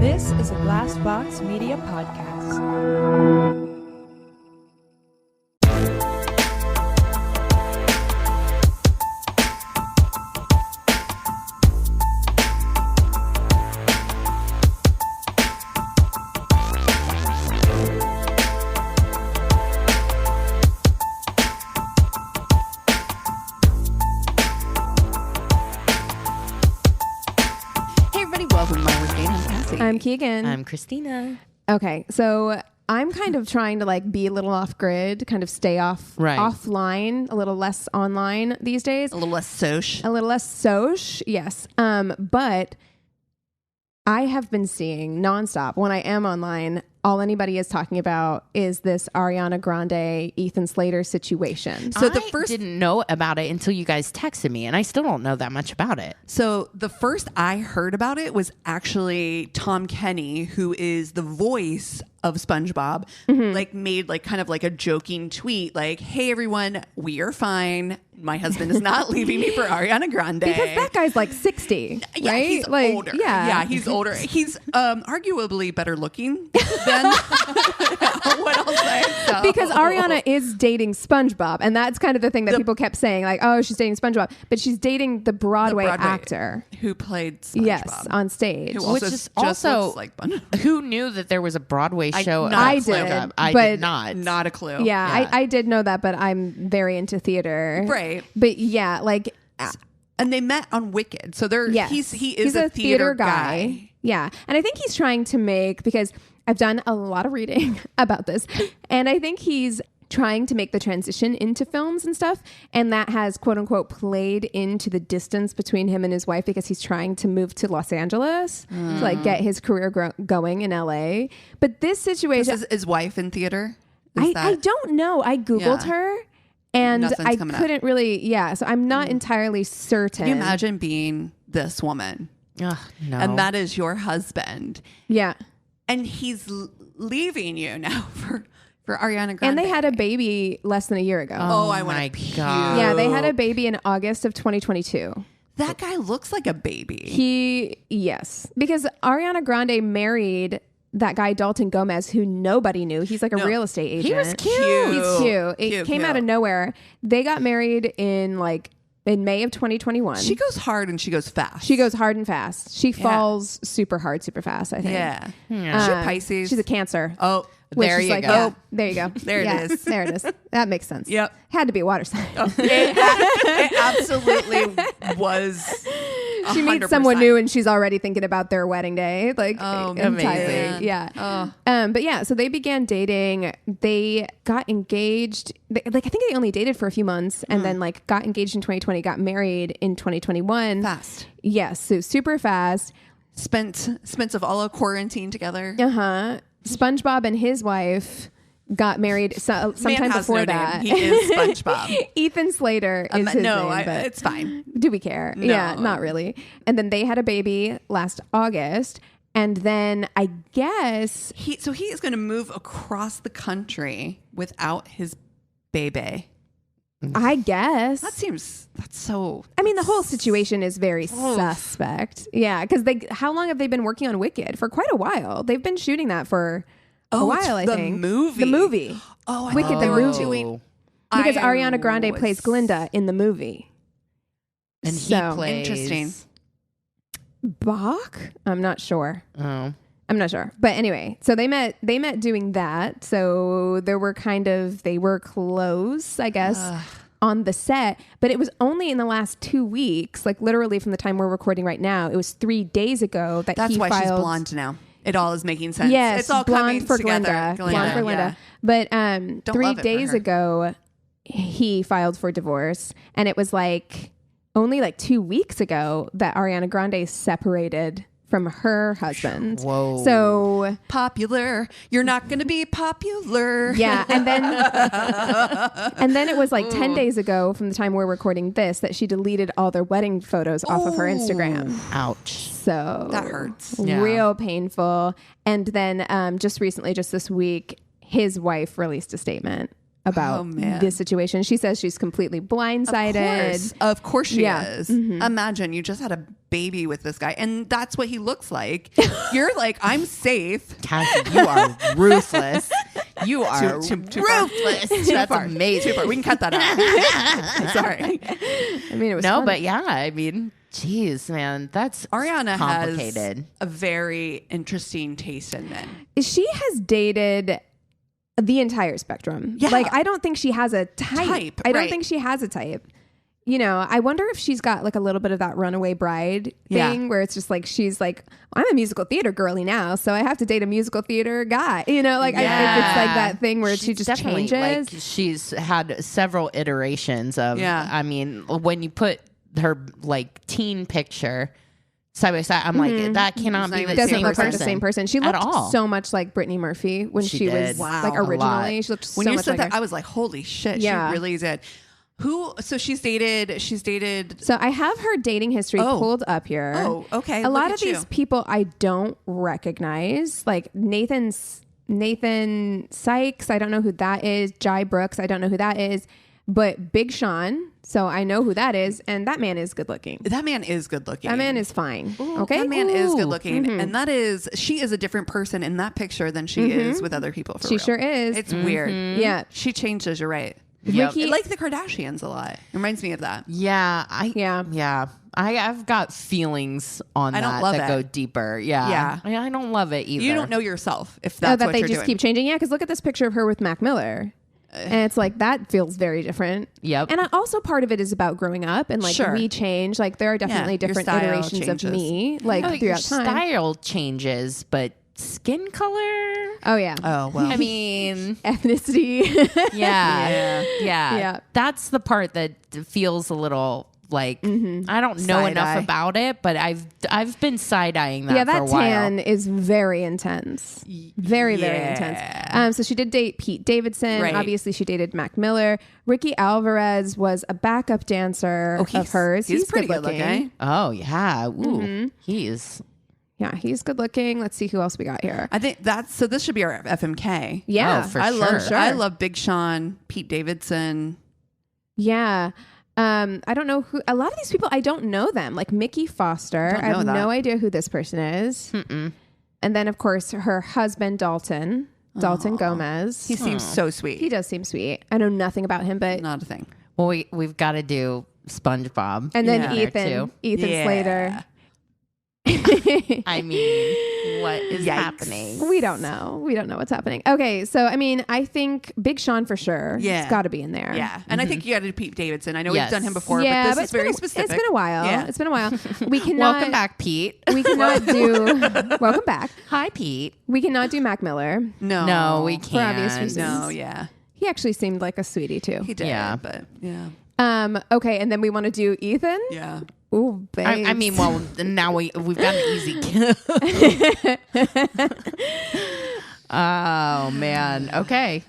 This is a Glass Box Media podcast. I'm Keegan. I'm Christina. Okay, so I'm kind of trying to be a little off grid, kind of stay offline, a little less online these days. A little less soch. Yes. But I have been seeing nonstop when I am online. All anybody is talking about is this Ariana Grande, Ethan Slater situation. So I didn't know about it until you guys texted me, and I still don't know that much about it. So the first I heard about it was actually Tom Kenny, who is the voice of SpongeBob, made kind of a joking tweet, hey everyone, we are fine. My husband is not leaving me for Ariana Grande. Because that guy's 60, yeah, right? He's older. Yeah, he's older. He's arguably better looking than what I'll say. So. Because Ariana is dating SpongeBob, and that's kind of the thing that people kept saying, oh, she's dating SpongeBob, but she's dating the Broadway actor who played SpongeBob. Yes, on stage. Which is also who knew that there was a Broadway show? I did. I did not. Not a clue. Yeah. I did know that, but I'm very into theater. Right. But yeah, and they met on Wicked. So he's a theater guy. Yeah. And I think he's trying to because I've done a lot of reading about this, and I think he's trying to make the transition into films and stuff, and that has quote unquote played into the distance between him and his wife because he's trying to move to Los Angeles to get his career going in LA. But this situation is his wife in theater. I don't know. I googled her. And I couldn't really, so I'm not entirely certain. Can you imagine being this woman? No. And that is your husband. Yeah. And he's leaving you now for Ariana Grande. And they had a baby less than a year ago. Oh I want to God. Yeah, they had a baby in August of 2022. That guy looks like a baby. Yes. Because Ariana Grande married that guy Dalton Gomez, who nobody knew. He's a real estate agent. He was cute. He's cute. It came out of nowhere. They got married in May of 2021. She goes hard and she goes fast. She goes hard and fast. She falls super hard, super fast, I think. Yeah. She's a Pisces. She's a Cancer. Oh, there you go. Oh, there you go. There it is. There it is. That makes sense. Yep. Had to be a water sign. Oh, it absolutely was. She meets someone new and she's already thinking about their wedding day. Amazing. Yeah. But yeah, so they began dating. They got engaged. I think they only dated for a few months and then got engaged in 2020, got married in 2021. Fast. Yes. So super fast. Spent of all of quarantine together. SpongeBob and his wife got married sometime before that. Name. He is SpongeBob. Ethan Slater is his name. But it's fine. Do we care? No. Yeah, not really. And then they had a baby last August. And then I guess... He is going to move across the country without his baby. I guess. That's so... I mean, the whole situation is very suspect. Yeah, because how long have they been working on Wicked? For quite a while. They've been shooting that for a while, I think. The movie. Oh, I Wicked, the movie. Doing... Because Ariana Grande plays Glinda in the movie. And he plays... Interesting. Bach? I'm not sure. Oh. I'm not sure. But anyway, so they met doing that. So they were close, I guess, on the set. But it was only in the last 2 weeks, literally from the time we're recording right now. It was 3 days ago that That's he why filed. She's blonde now. It all is making sense. Yes, it's all blonde coming for together. Glinda. Blonde for Glinda. But 3 days ago, he filed for divorce. And it was only 2 weeks ago that Ariana Grande separated from her husband. Whoa. So popular. You're not going to be popular. Yeah. And then it was 10 days ago from the time we're recording this that she deleted all their wedding photos off of her Instagram. Ouch. So that hurts. Real painful. And then just recently, just this week, his wife released a statement about this situation. She says she's completely blindsided. Of course she Yeah. is. Imagine you just had a baby with this guy and that's what he looks like. You're like, I'm safe. Cassie, you are ruthless. You are Too ruthless. That's amazing. Too far. We can cut that out. Sorry. I mean, it was No, funny. but yeah, I mean, geez, man, that's Ariana complicated. has a very interesting taste in men. She has dated the entire spectrum. Yeah. Like, I don't think she has a type. I don't right. think she has a type. You know, I wonder if she's got like a little bit of that runaway bride thing where it's just like, she's like, I'm a musical theater girly now, so I have to date a musical theater guy. You know, like I think it's like that thing where she just definitely, changes. Like, she's had several iterations of, Yeah. I mean, when you put her like teen picture side by side, I'm like, that cannot be the Doesn't same look person. like the same person. She at looked all. so much like Brittany Murphy when she was did. Wow. like A lot. originally. She looked When so you much said like that, her. I was like, holy shit, Yeah. she really did. So she's dated. So I have her dating history pulled up here. Oh, okay. A Look lot at of these you. people I don't recognize, like Nathan Sykes. I don't know who that is. Jai Brooks. I don't know who that is. But Big Sean. So I know who that is, and that man is good looking. That man is good looking. That man is fine. Okay, That man is good looking. And she is a different person in that picture than she is with other people. For She real. sure is. It's weird. Yeah. She changes. You're right. Yep. Ricky- Like the Kardashians a lot. It reminds me of that. Yeah, Yeah. I've got feelings on I don't that love that it. go deeper. Yeah, I don't love it either. You don't know yourself if that's that what they you're just doing. keep changing. Yeah, because look at this picture of her with Mac Miller. And it's like, that feels very different. Yep. And also part of it is about growing up and like Sure. we change. Like there are definitely your different style iterations changes. of me like Oh, your throughout time. style changes, but skin color. Oh yeah. Oh, well. I mean, Ethnicity. yeah. Yeah. That's the part that feels a little like I don't know Side-eye. enough about it, but I've been side eyeing that Yeah, for that a while. tan is very intense. Very, very intense. So she did date Pete Davidson. Right. Obviously, she dated Mac Miller. Ricky Alvarez was a backup dancer of hers. He's pretty good looking. Oh yeah, ooh, he's Yeah, he's good looking. Let's see who else we got here. I think so this should be our FMK. Yeah, Oh, for I sure. I love Big Sean, Pete Davidson. yeah. I don't know who. A lot of these people, I don't know them. Like Mickey Foster. I have no idea who this person is. And then, of course, her husband, Dalton Gomez. He seems so sweet. He does seem sweet. I know nothing about him, but Not a thing. well, we've got to do SpongeBob, and then in there, Ethan Yeah. Slater. I mean, what is Yikes. happening? We don't know. We don't know what's happening. Okay, so I mean, I think Big Sean for sure. Yeah. It's got to be in there. Yeah. And I think you got to do Pete Davidson. I know Yes. we've done him before, Yeah, but this is very it's specific. It's been a while. Yeah. It's been a while. We cannot. Welcome back, Pete. We cannot do. Welcome back. Hi, Pete. We cannot do Mac Miller. No. No, we For obvious can't. reasons. No, yeah. He actually seemed like a sweetie too. He did. Yeah. But yeah. Okay, and then we want to do Ethan. Yeah. Ooh, babe. I mean, well, now we've got an easy kill. Oh man. Okay.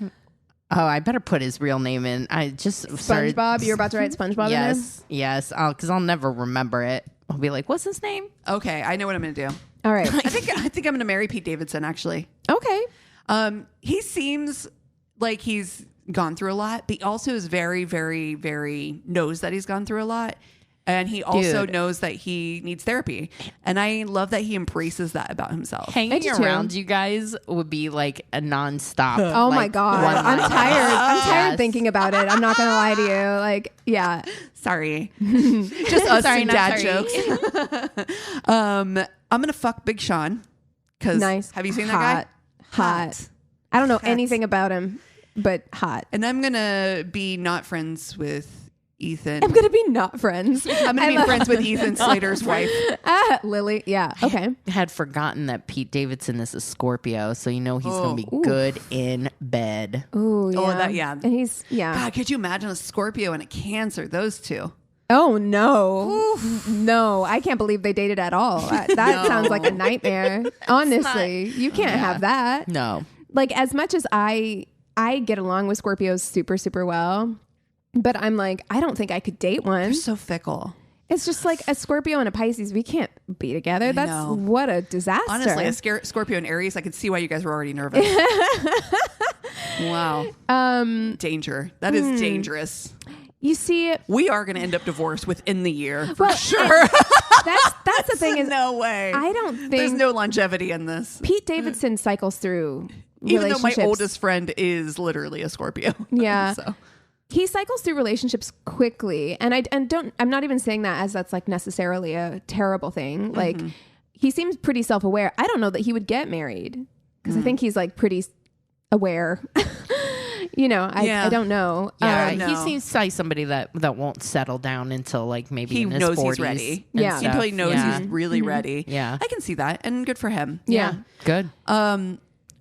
Oh, I better put his real name in. I just started. SpongeBob. You're about to write SpongeBob Yes. Because I'll never remember it. I'll be like, "What's his name?" Okay. I know what I'm going to do. in there. All right. I think I'm going to marry Pete Davidson, actually. Okay. He seems like he's gone through a lot, but he also is very, very, very knows that he's gone through a lot. And he also Dude. knows that he needs therapy. And I love that he embraces that about himself. I Hanging do too. around you guys would be like a nonstop. Oh my like, god. one I'm line. tired. I'm tired Yes. thinking about it. I'm not gonna lie to you. Like, yeah. Sorry. Just us Sorry, and not dad sorry. jokes. I'm going to fuck Big Sean. Because Nice. have you seen that guy? Hot. I don't know anything about him, but hot. And I'm going to be not friends with Ethan. I'm gonna be not friends. I'm going to be friends with Ethan Slater's wife. Lily. Yeah. Okay. Had forgotten that Pete Davidson is a Scorpio, so you know he's gonna be Ooh. good in bed. Ooh, yeah. yeah. And he's God, could you imagine a Scorpio and a Cancer? Those two. Oh no, no! I can't believe they dated at all. That sounds like a nightmare. Honestly, you can't have that. No, Like as much as I get along with Scorpios super well, but I'm like I don't think I could date one. They're so fickle. It's just like a Scorpio and a Pisces. We can't be together. That's know. what a disaster. Honestly, a Scorpio and Aries, I could see why you guys were already nervous. Wow. Danger. That is dangerous. You see, We are going to end up divorced within the year. For well, sure. that's the thing is, no way. I don't think There's no longevity in this. Pete Davidson cycles through Even though my relationships. oldest friend is literally a Scorpio. Yeah. So. He cycles through relationships quickly, and I'm not even saying that as that's like necessarily a terrible thing. Like he seems pretty self-aware. I don't know that he would get married because I think he's like pretty aware. I don't know. Yeah, no. he seems like somebody that won't settle down until like maybe He in his knows 40s he's ready. and Yeah. He stuff. probably knows Yeah. he's really ready. Yeah. I can see that, and good for him. Yeah. Good.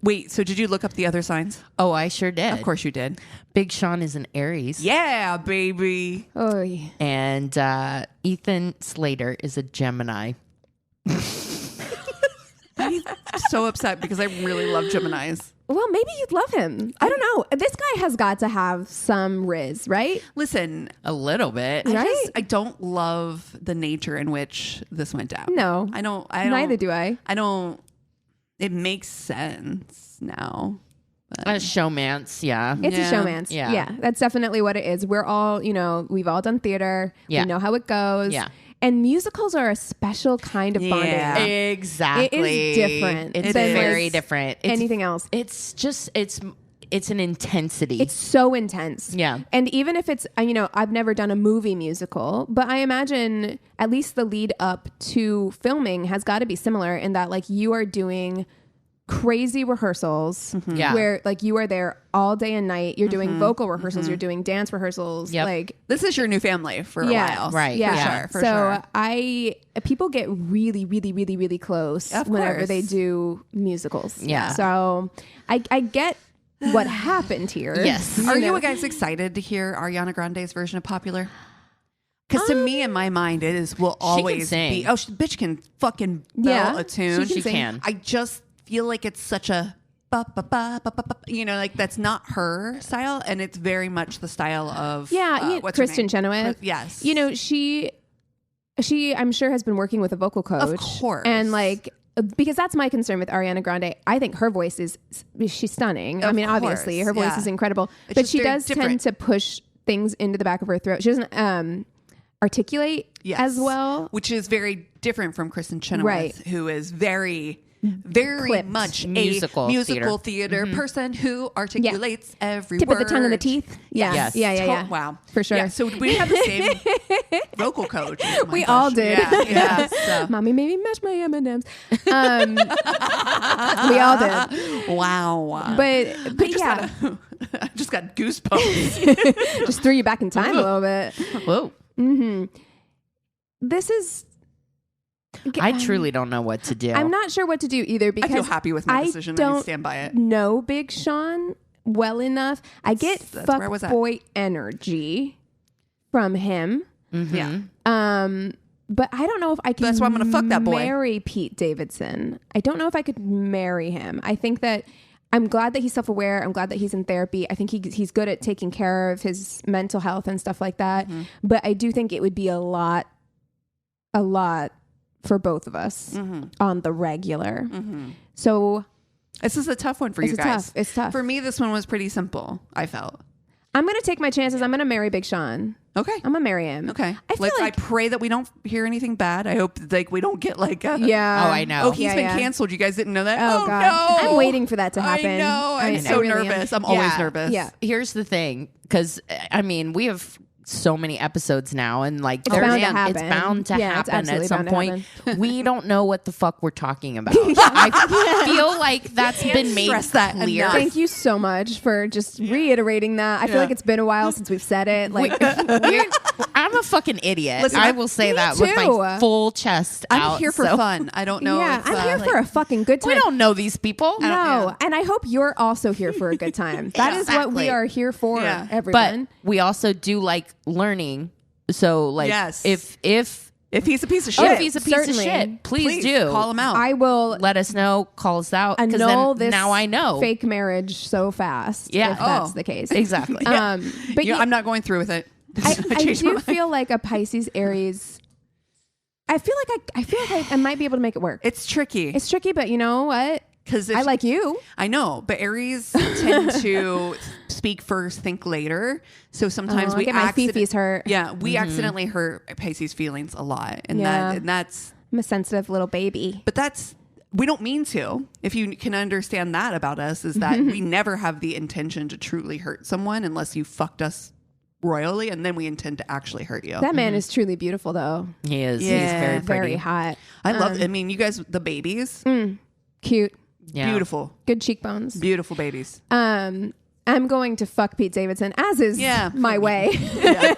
Wait, so did you look up the other signs? Oh, I sure did. Of course you did. Big Sean is an Aries. Yeah, baby. Oh, yeah. And Ethan Slater is a Gemini. I'm so upset because I really love Geminis. Well, maybe you'd love him. I don't know. This guy has got to have some riz, right? Listen, A little bit. Right? I don't love the nature in which this went down. No. I don't. Neither do I. I don't. It makes sense now. A showmance, yeah. It's Yeah. a showmance. Yeah. Yeah, that's definitely what it is. We're all, we've all done theater. Yeah. We know how it goes. Yeah. And musicals are a special kind of bonding. Yeah. Exactly. It is different It's than, very like, different. Anything else. It's just it's an intensity. It's so intense. Yeah. And even if it's, I've never done a movie musical, but I imagine at least the lead up to filming has got to be similar in that like you are doing crazy rehearsals Yeah. where like you are there all day and night. You're doing vocal rehearsals. You're doing dance rehearsals. Yep. Like, This is your new family for a while, right. Yeah. Yeah. For so sure. people get really, really, really, really close Of whenever course. they do musicals. Yeah. So I get what happened here. Yes. Are know. you guys excited to hear Ariana Grande's version of Popular? Because to me, in my mind, it will always sing. be. Oh, bitch can fucking Yeah. bell a tune. She She sing. can. I just feel like it's such a like that's not her style, and it's very much the style of what's her Kristen name? Chenoweth. Yes, She I'm sure has been working with a vocal coach. Of course. And like because that's my concern with Ariana Grande. I think her voice she's stunning. I Of mean, obviously course, her voice yeah. is incredible, It's but just she very does different. tend to push things into the back of her throat. She doesn't articulate Yes. as well. which is very different from Kristen Chenoweth, Right. who is very Clipped. much Musical a musical theater person who articulates every Tip word. of the tongue and the teeth. Yeah. Yes. Yeah. Wow. For sure. Yeah, so we have the same vocal coach. Oh my We gosh. all did. Yeah. So. Mommy made me mash my M&Ms. We all did. Wow. But yeah, I just got goosebumps. just threw you back in time a little bit. Whoa. This is. I truly don't know what to do. I'm not sure what to do either I because feel happy with my I decision. I don't stand by it. know Big Sean well enough. I get That's where I was fuck at. boy energy from him. Yeah. But I don't know if I can. That's why I'm gonna fuck that boy. Marry Pete Davidson. I don't know if I could marry him. I think that I'm glad that he's self-aware. I'm glad that he's in therapy. I think he's good at taking care of his mental health and stuff like that. Mm-hmm. But I do think it would be a lot for both of us on the regular. So This is a tough one for you guys. It's tough. For me, this one was pretty simple, I felt. I'm going to take my chances. I'm going to marry Big Sean. Okay. I'm going to marry him. Okay. I feel I like, pray that we don't hear anything bad. I hope we don't get like a yeah. Oh, I know. Oh, he's Yeah, been yeah. canceled. You guys didn't know that? Oh, Oh, God. no. I'm waiting for that to happen. I know. I'm I so really am. nervous. I'm always Yeah. nervous. Yeah. Here's the thing, because I mean, we have so many episodes now, and like It's bound to it's happen. bound to Yeah, it's happen at absolutely some bound to point. We don't know what the fuck we're talking about. I feel like that's been made stress that clear. enough. Thank you so much for just reiterating that. I feel Yeah. like it's been a while since we've said it. Like, I'm a fucking idiot. Listen, I will say me that with my too. full chest I'm out. here for so- fun. I don't know. yeah, if, I'm here like- for a fucking good time. We don't know these people. No, yeah. and I hope you're also here for a good time. That is what we Exactly. are here for, Yeah. But everyone. we also do like learning. So like Yes. if If he's a piece of shit, if he's a piece certainly. of shit, please do call him out. I will Let us know. Call us out. 'cause annul then this now I know. fake marriage so fast. Yeah. if that's Oh. the case. Exactly. But Yeah, yeah, I'm not going through with it. I changed my do mind. feel like a Pisces Aries I feel like I might be able to make it work. It's tricky. It's tricky, but you know what? Because I like you. I know, but Aries tend to speak first, think later. So sometimes we get my fifis hurt. Yeah, we accidentally hurt Pisces' feelings a lot, and Yeah. that's. I'm a sensitive little baby. But we don't mean to. If you can understand that about us, is that we never have the intention to truly hurt someone unless you fucked us royally, and then we intend to actually hurt you. That man is truly beautiful, though. He is. Yeah. He's very pretty. Very hot. I love. I mean, you guys, the babies, Cute. Yeah. beautiful, Good cheekbones. beautiful babies. I'm going to fuck Pete Davidson, as is my way. Yeah.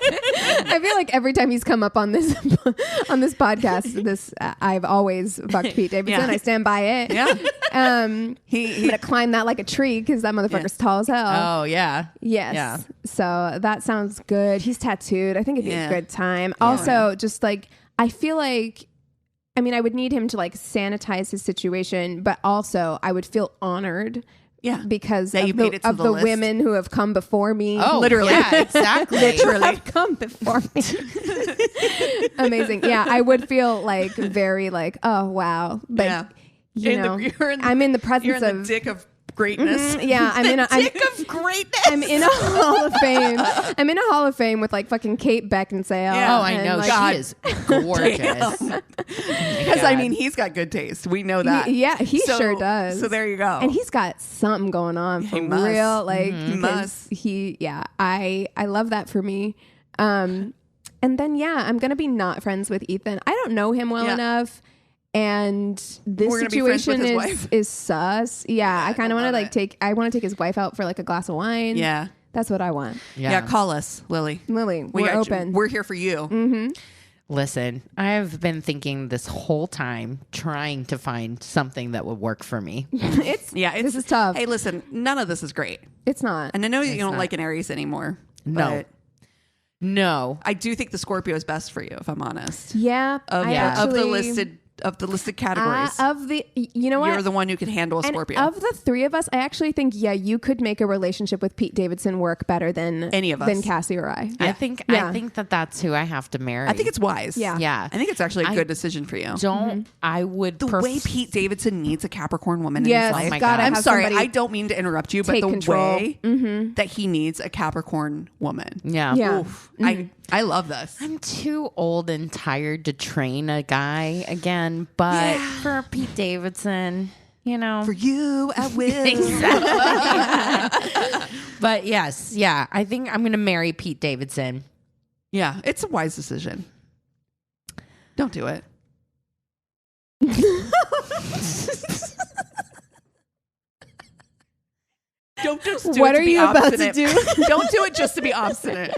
I feel like every time he's come up on this podcast, I've always fucked Pete Davidson. Yeah. I stand by it. Yeah. I'm He gonna climb that like a tree because that motherfucker's tall as hell. Oh, yeah. Yes. Yeah. So that sounds good. He's tattooed. I think it'd be Yeah. a good time. Also, just like I feel like, I mean, I would need him to like sanitize his situation, but also I would feel honored. Yeah. Because That you of made the, it to of the the list. women who have come before me. Oh, Literally. Yeah, exactly. Who have come before me. Amazing. Yeah, I would feel like very like, oh wow. Like, Yeah. you know, I'm in the presence You're in of the dick of greatness. yeah, I'm in a Dick of greatness. I'm in a hall of fame. I'm in a hall of fame with like fucking Kate Beckinsale. Yeah. Oh, I and, know. like, She is gorgeous. Because I mean, he's got good taste. We know that. Yeah, he sure does. So there you go. And he's got something going on for He must. real. Like He must. I love that for me. And then I'm gonna be not friends with Ethan. I don't know him well Yeah. enough. And this We're gonna be friends with situation his wife. is sus. Yeah, I kind of want to love it. I want to take his wife out for like a glass of wine. Yeah. That's what I want. Yeah. Call us, Lily. Lily, we're got you. open. We're here for you. Listen, I've been thinking this whole time trying to find something that would work for me. This is tough. Hey, listen, none of this is great. It's not. And I know you don't not. like an Aries anymore. No. but No. I do think the Scorpio is best for you, if I'm honest. Yeah, Of, I Yeah. of the actually- listed categories. you know what? You're the one who can handle a And Scorpio. of the three of us, I actually think, you could make a relationship with Pete Davidson work better than Any of us. than Cassie or I. I think that's who I have to marry. I think it's wise. Yeah. Yeah. I think it's actually a good decision for you. Don't I would The way Pete Davidson needs a Capricorn woman Yes, in his life. my gotta God. I'm have sorry, somebody I don't mean to interrupt you, but take the control. way that he needs a Capricorn woman. Yeah. Yeah. Oof. I love this. I'm too old and tired to train a guy again, but for Pete Davidson, you know. For you, I will. Exactly. But yes, I think I'm going to marry Pete Davidson. Yeah, it's a wise decision. Don't do it. Don't just do What it to are be you about to obstinate. do? Don't do it just to be obstinate.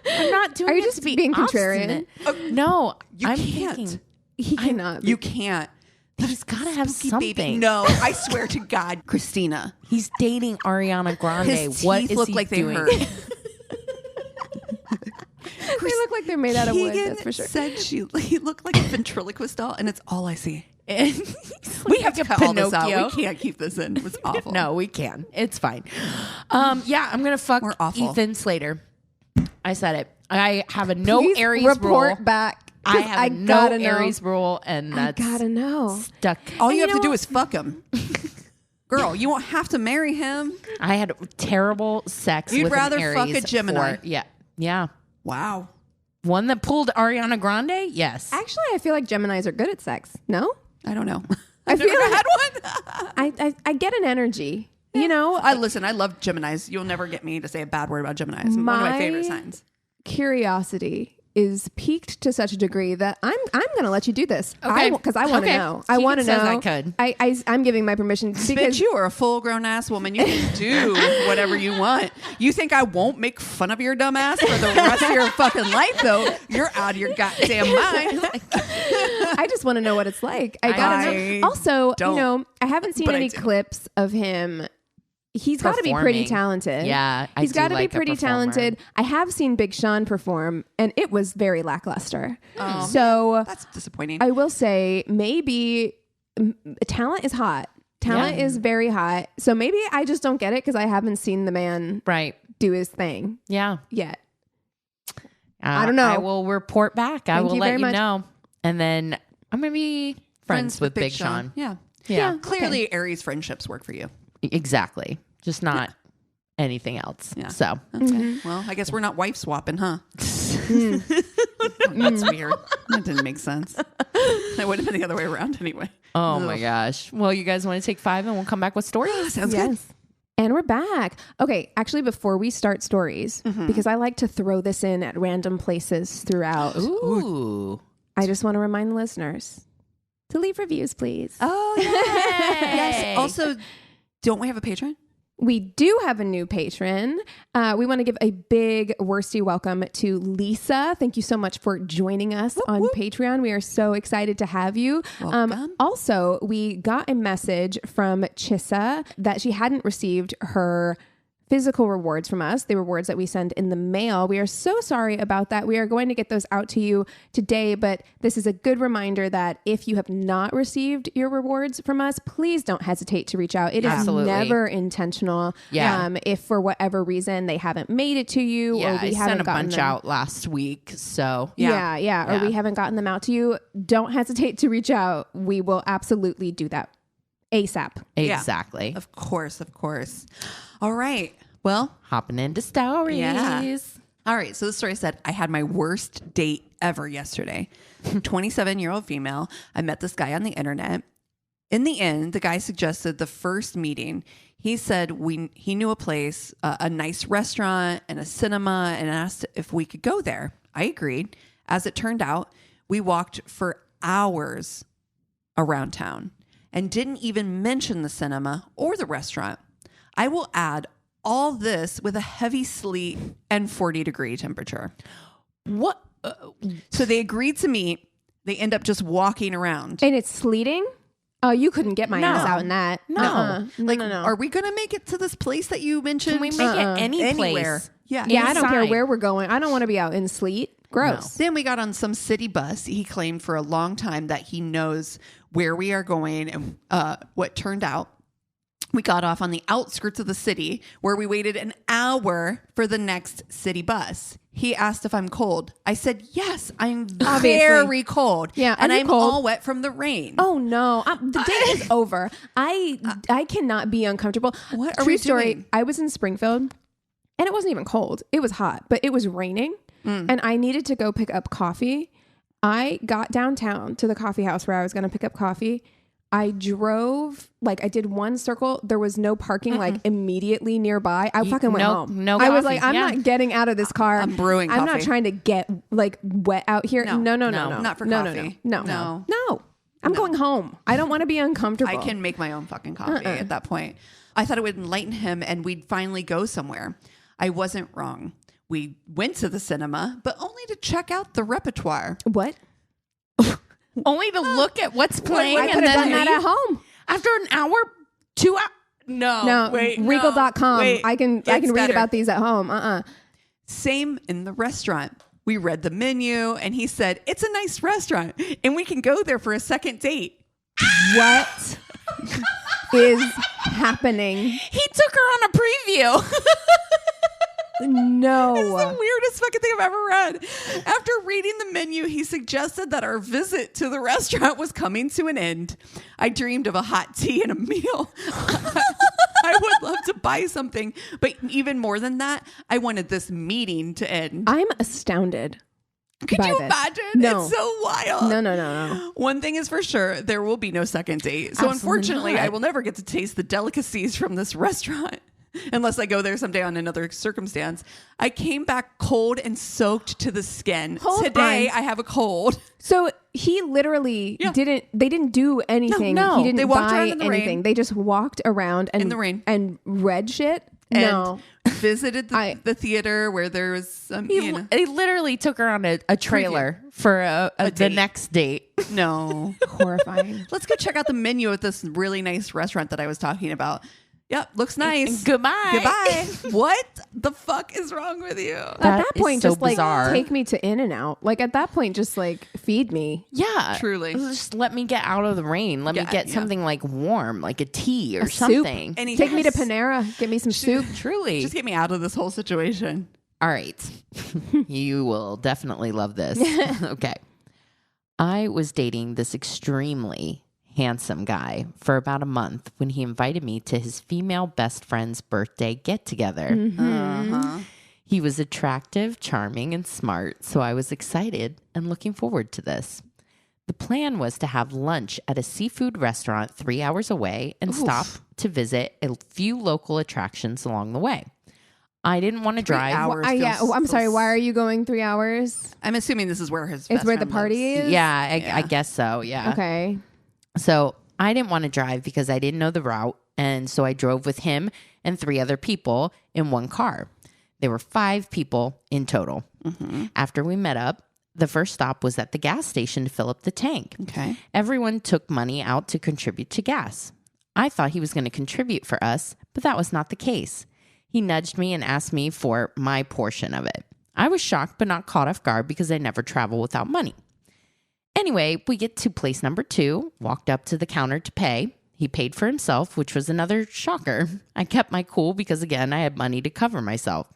I'm not doing Are you it just to be being obstinate. contrarian? No, You I'm can't. thinking He cannot. You can't. he's got to have Spooky something. baby. No, I swear to God, Christina. He's dating Ariana Grande. His What teeth is look he like doing? they hurt. They look like they're made out of wood. Keegan That's for sure. said he looked like a ventriloquist doll, and it's all I see. We have to cut all this out. We can't keep this in. It was awful. No, we can. It's fine. I'm gonna fuck We're awful. Ethan Slater. I said it. I have a no Please Aries report rule. back. I have a no gotta know. Aries rule, and I that's gotta know. stuck. All you And have you to know do is fuck him. Girl, you won't have to marry him. I had terrible sex. You'd with rather an fuck Aries a Gemini. Yeah. Wow. One that pulled Ariana Grande. Yes. Actually, I feel like Geminis are good at sex. No, I don't know. I I've never feel like- had one. I get an energy. You know, I love Geminis. You'll never get me to say a bad word about Geminis. One of my favorite signs. curiosity is piqued to such a degree that I'm going to let you do this. Okay. Because I want to Okay. know. I Keegan want to says know. I could. I'm giving my permission because Bitch, you are a full grown ass woman. You can do whatever you want. You think I won't make fun of your dumb ass for the rest of your fucking life, though? You're out of your goddamn mind. I just want to know what it's like. I gotta I know. Also, don't. you know, I haven't seen But I any do. clips of him. He's got to be pretty Performing. talented. Yeah, I he's do got to like be a pretty performer. talented. I have seen Big Sean perform, and it was very lackluster. Oh, So that's disappointing. I will say, maybe talent is hot. Talent Yeah. is very hot. So maybe I just don't get it because I haven't seen the man Right. do his thing Yeah. yet. I don't know. I will report back. I Thank will you let very you much. know. And then I'm going to be friends with Big Sean. Yeah. Yeah. Clearly, Aries friendships work for you. Exactly. Just not anything else. Yeah. So. Okay. Well, I guess we're not wife swapping, huh? That's weird. That didn't make sense. That would have been the other way around anyway. Oh my gosh. Well, you guys want to take 5 and we'll come back with stories? Sounds good. And we're back. Okay, actually, before we start stories, because I like to throw this in at random places throughout, Ooh. I just want to remind the listeners to leave reviews, please. Oh, yeah. Yes. Also, don't we have a patron? We do have a new patron. We want to give a big worsty welcome to Lisa. Thank you so much for joining us on Patreon. We are so excited to have you. Also, we got a message from Chissa that she hadn't received her physical rewards from us, the rewards that we send in the mail. We are so sorry about that. We are going to get those out to you today, but this is a good reminder that if you have not received your rewards from us, please don't hesitate to reach out. It is never intentional. Yeah. If for whatever reason they haven't made it to you, or we I haven't sent a gotten bunch them out last week. So or we haven't gotten them out to you, don't hesitate to reach out. We will absolutely do that ASAP. Exactly. Of course. All right. Well, Hopping into stories. Yeah. All right. So the story said, I had my worst date ever yesterday. 27-year-old female. I met this guy on the internet. In the end, the guy suggested the first meeting. He said he knew a place, a nice restaurant and a cinema, and asked if we could go there. I agreed. As it turned out, we walked for hours around town and didn't even mention the cinema or the restaurant. I will add all this with a heavy sleet and 40-degree temperature. What? So they agreed to meet. They end up just walking around. And it's sleeting? Oh, you couldn't get my ass out in that. No. Like, no. are we going to make it to this place that you mentioned? Can we make it any Anywhere. place? Yeah. Yeah, I don't care Inside. where we're going. I don't want to be out in sleet. Gross. Then we got on some city bus. He claimed for a long time that he knows where we are going, and what turned out, we got off on the outskirts of the city where we waited an hour for the next city bus. He asked if I'm cold. I said, yes, I'm very cold. Yeah, and I'm cold? all wet from the rain. Oh no, the date is over. I cannot be uncomfortable. What are True we story. doing? I was in Springfield, and it wasn't even cold. It was hot, but it was raining, and I needed to go pick up coffee. I got downtown to the coffee house where I was going to pick up coffee. I drove, like I did one circle. There was no parking like immediately nearby. I fucking went home. No I was coffee. like, I'm not getting out of this car. I'm brewing I'm not coffee. trying to get like wet out here. No. Not for coffee. No. I'm going home. I don't want to be uncomfortable. I can make my own fucking coffee at that point. I thought it would enlighten him and we'd finally go somewhere. I wasn't wrong. We went to the cinema, but only to check out the repertoire. What? Only to look at what's playing I and could have then done that at home. after an hour, 2 hours. No, wait, Regal.com. wait. I can read better. about these at home. Same in the restaurant. We read the menu and he said, it's a nice restaurant and we can go there for a second date. What is happening? He took her on a preview. No. It's the weirdest fucking thing I've ever read. After reading the menu, he suggested that our visit to the restaurant was coming to an end. I dreamed of a hot tea and a meal. I would love to buy something, but even more than that, I wanted this meeting to end. I'm astounded. Could by you this. imagine? No. It's so wild. No. One thing is for sure, there will be no second date. So unfortunately, I will never get to taste the delicacies from this restaurant. Unless I go there someday on another circumstance. I came back cold and soaked to the skin. Today, I have a cold. So he literally they didn't do anything. No. He didn't They walked buy around in the anything. rain. They just walked around and In the rain. and read shit. And No. visited the theater where there was some, He literally took her on a trailer for the date. next date. No. Horrifying. Let's go check out the menu at this really nice restaurant that I was talking about. Yep, looks nice. Goodbye. Goodbye. What the fuck is wrong with you? At that is point, so just like bizarre. take me to In-N-Out. Like at that point, just like feed me. Yeah. Truly. Just let me get out of the rain. Let me get something like warm, like a tea or Soup. something. And he Take me to has- Panera. Get me some soup. Truly. Just get me out of this whole situation. All right. You will definitely love this. Okay. I was dating this extremely handsome guy for about a month when he invited me to his female best friend's birthday get-together. He was attractive, charming, and smart, so I was excited and looking forward to this. The plan was to have lunch at a seafood restaurant 3 hours away and stop to visit a few local attractions along the way. I didn't want to drive. I'm sorry. Why are you going 3 hours? I'm assuming this is where It's where the party is? Yeah, I guess so. Yeah. Okay. So I didn't want to drive because I didn't know the route. And so I drove with him and 3 other people in one car. There were 5 people in total. After we met up, the first stop was at the gas station to fill up the tank. Okay. Everyone took money out to contribute to gas. I thought he was going to contribute for us, but that was not the case. He nudged me and asked me for my portion of it. I was shocked but not caught off guard because I never travel without money. Anyway, we get to place number 2, walked up to the counter to pay. He paid for himself, which was another shocker. I kept my cool because, again, I had money to cover myself.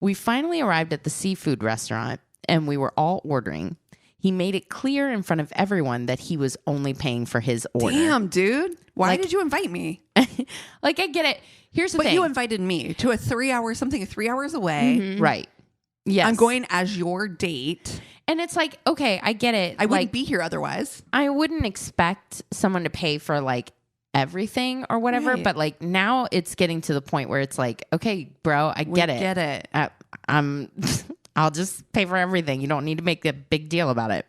We finally arrived at the seafood restaurant, and we were all ordering. He made it clear in front of everyone that he was only paying for his order. Damn, dude. Why did you invite me? Like, I get it. Here's the thing. But you invited me to a 3 hours away. Right. Yes. I'm going as your date. And it's like, okay, I get it. I wouldn't be here otherwise. I wouldn't expect someone to pay for like everything or whatever. Right. But like now it's getting to the point where it's like, okay, bro, I get it. Get it. I'll just pay for everything. You don't need to make a big deal about it.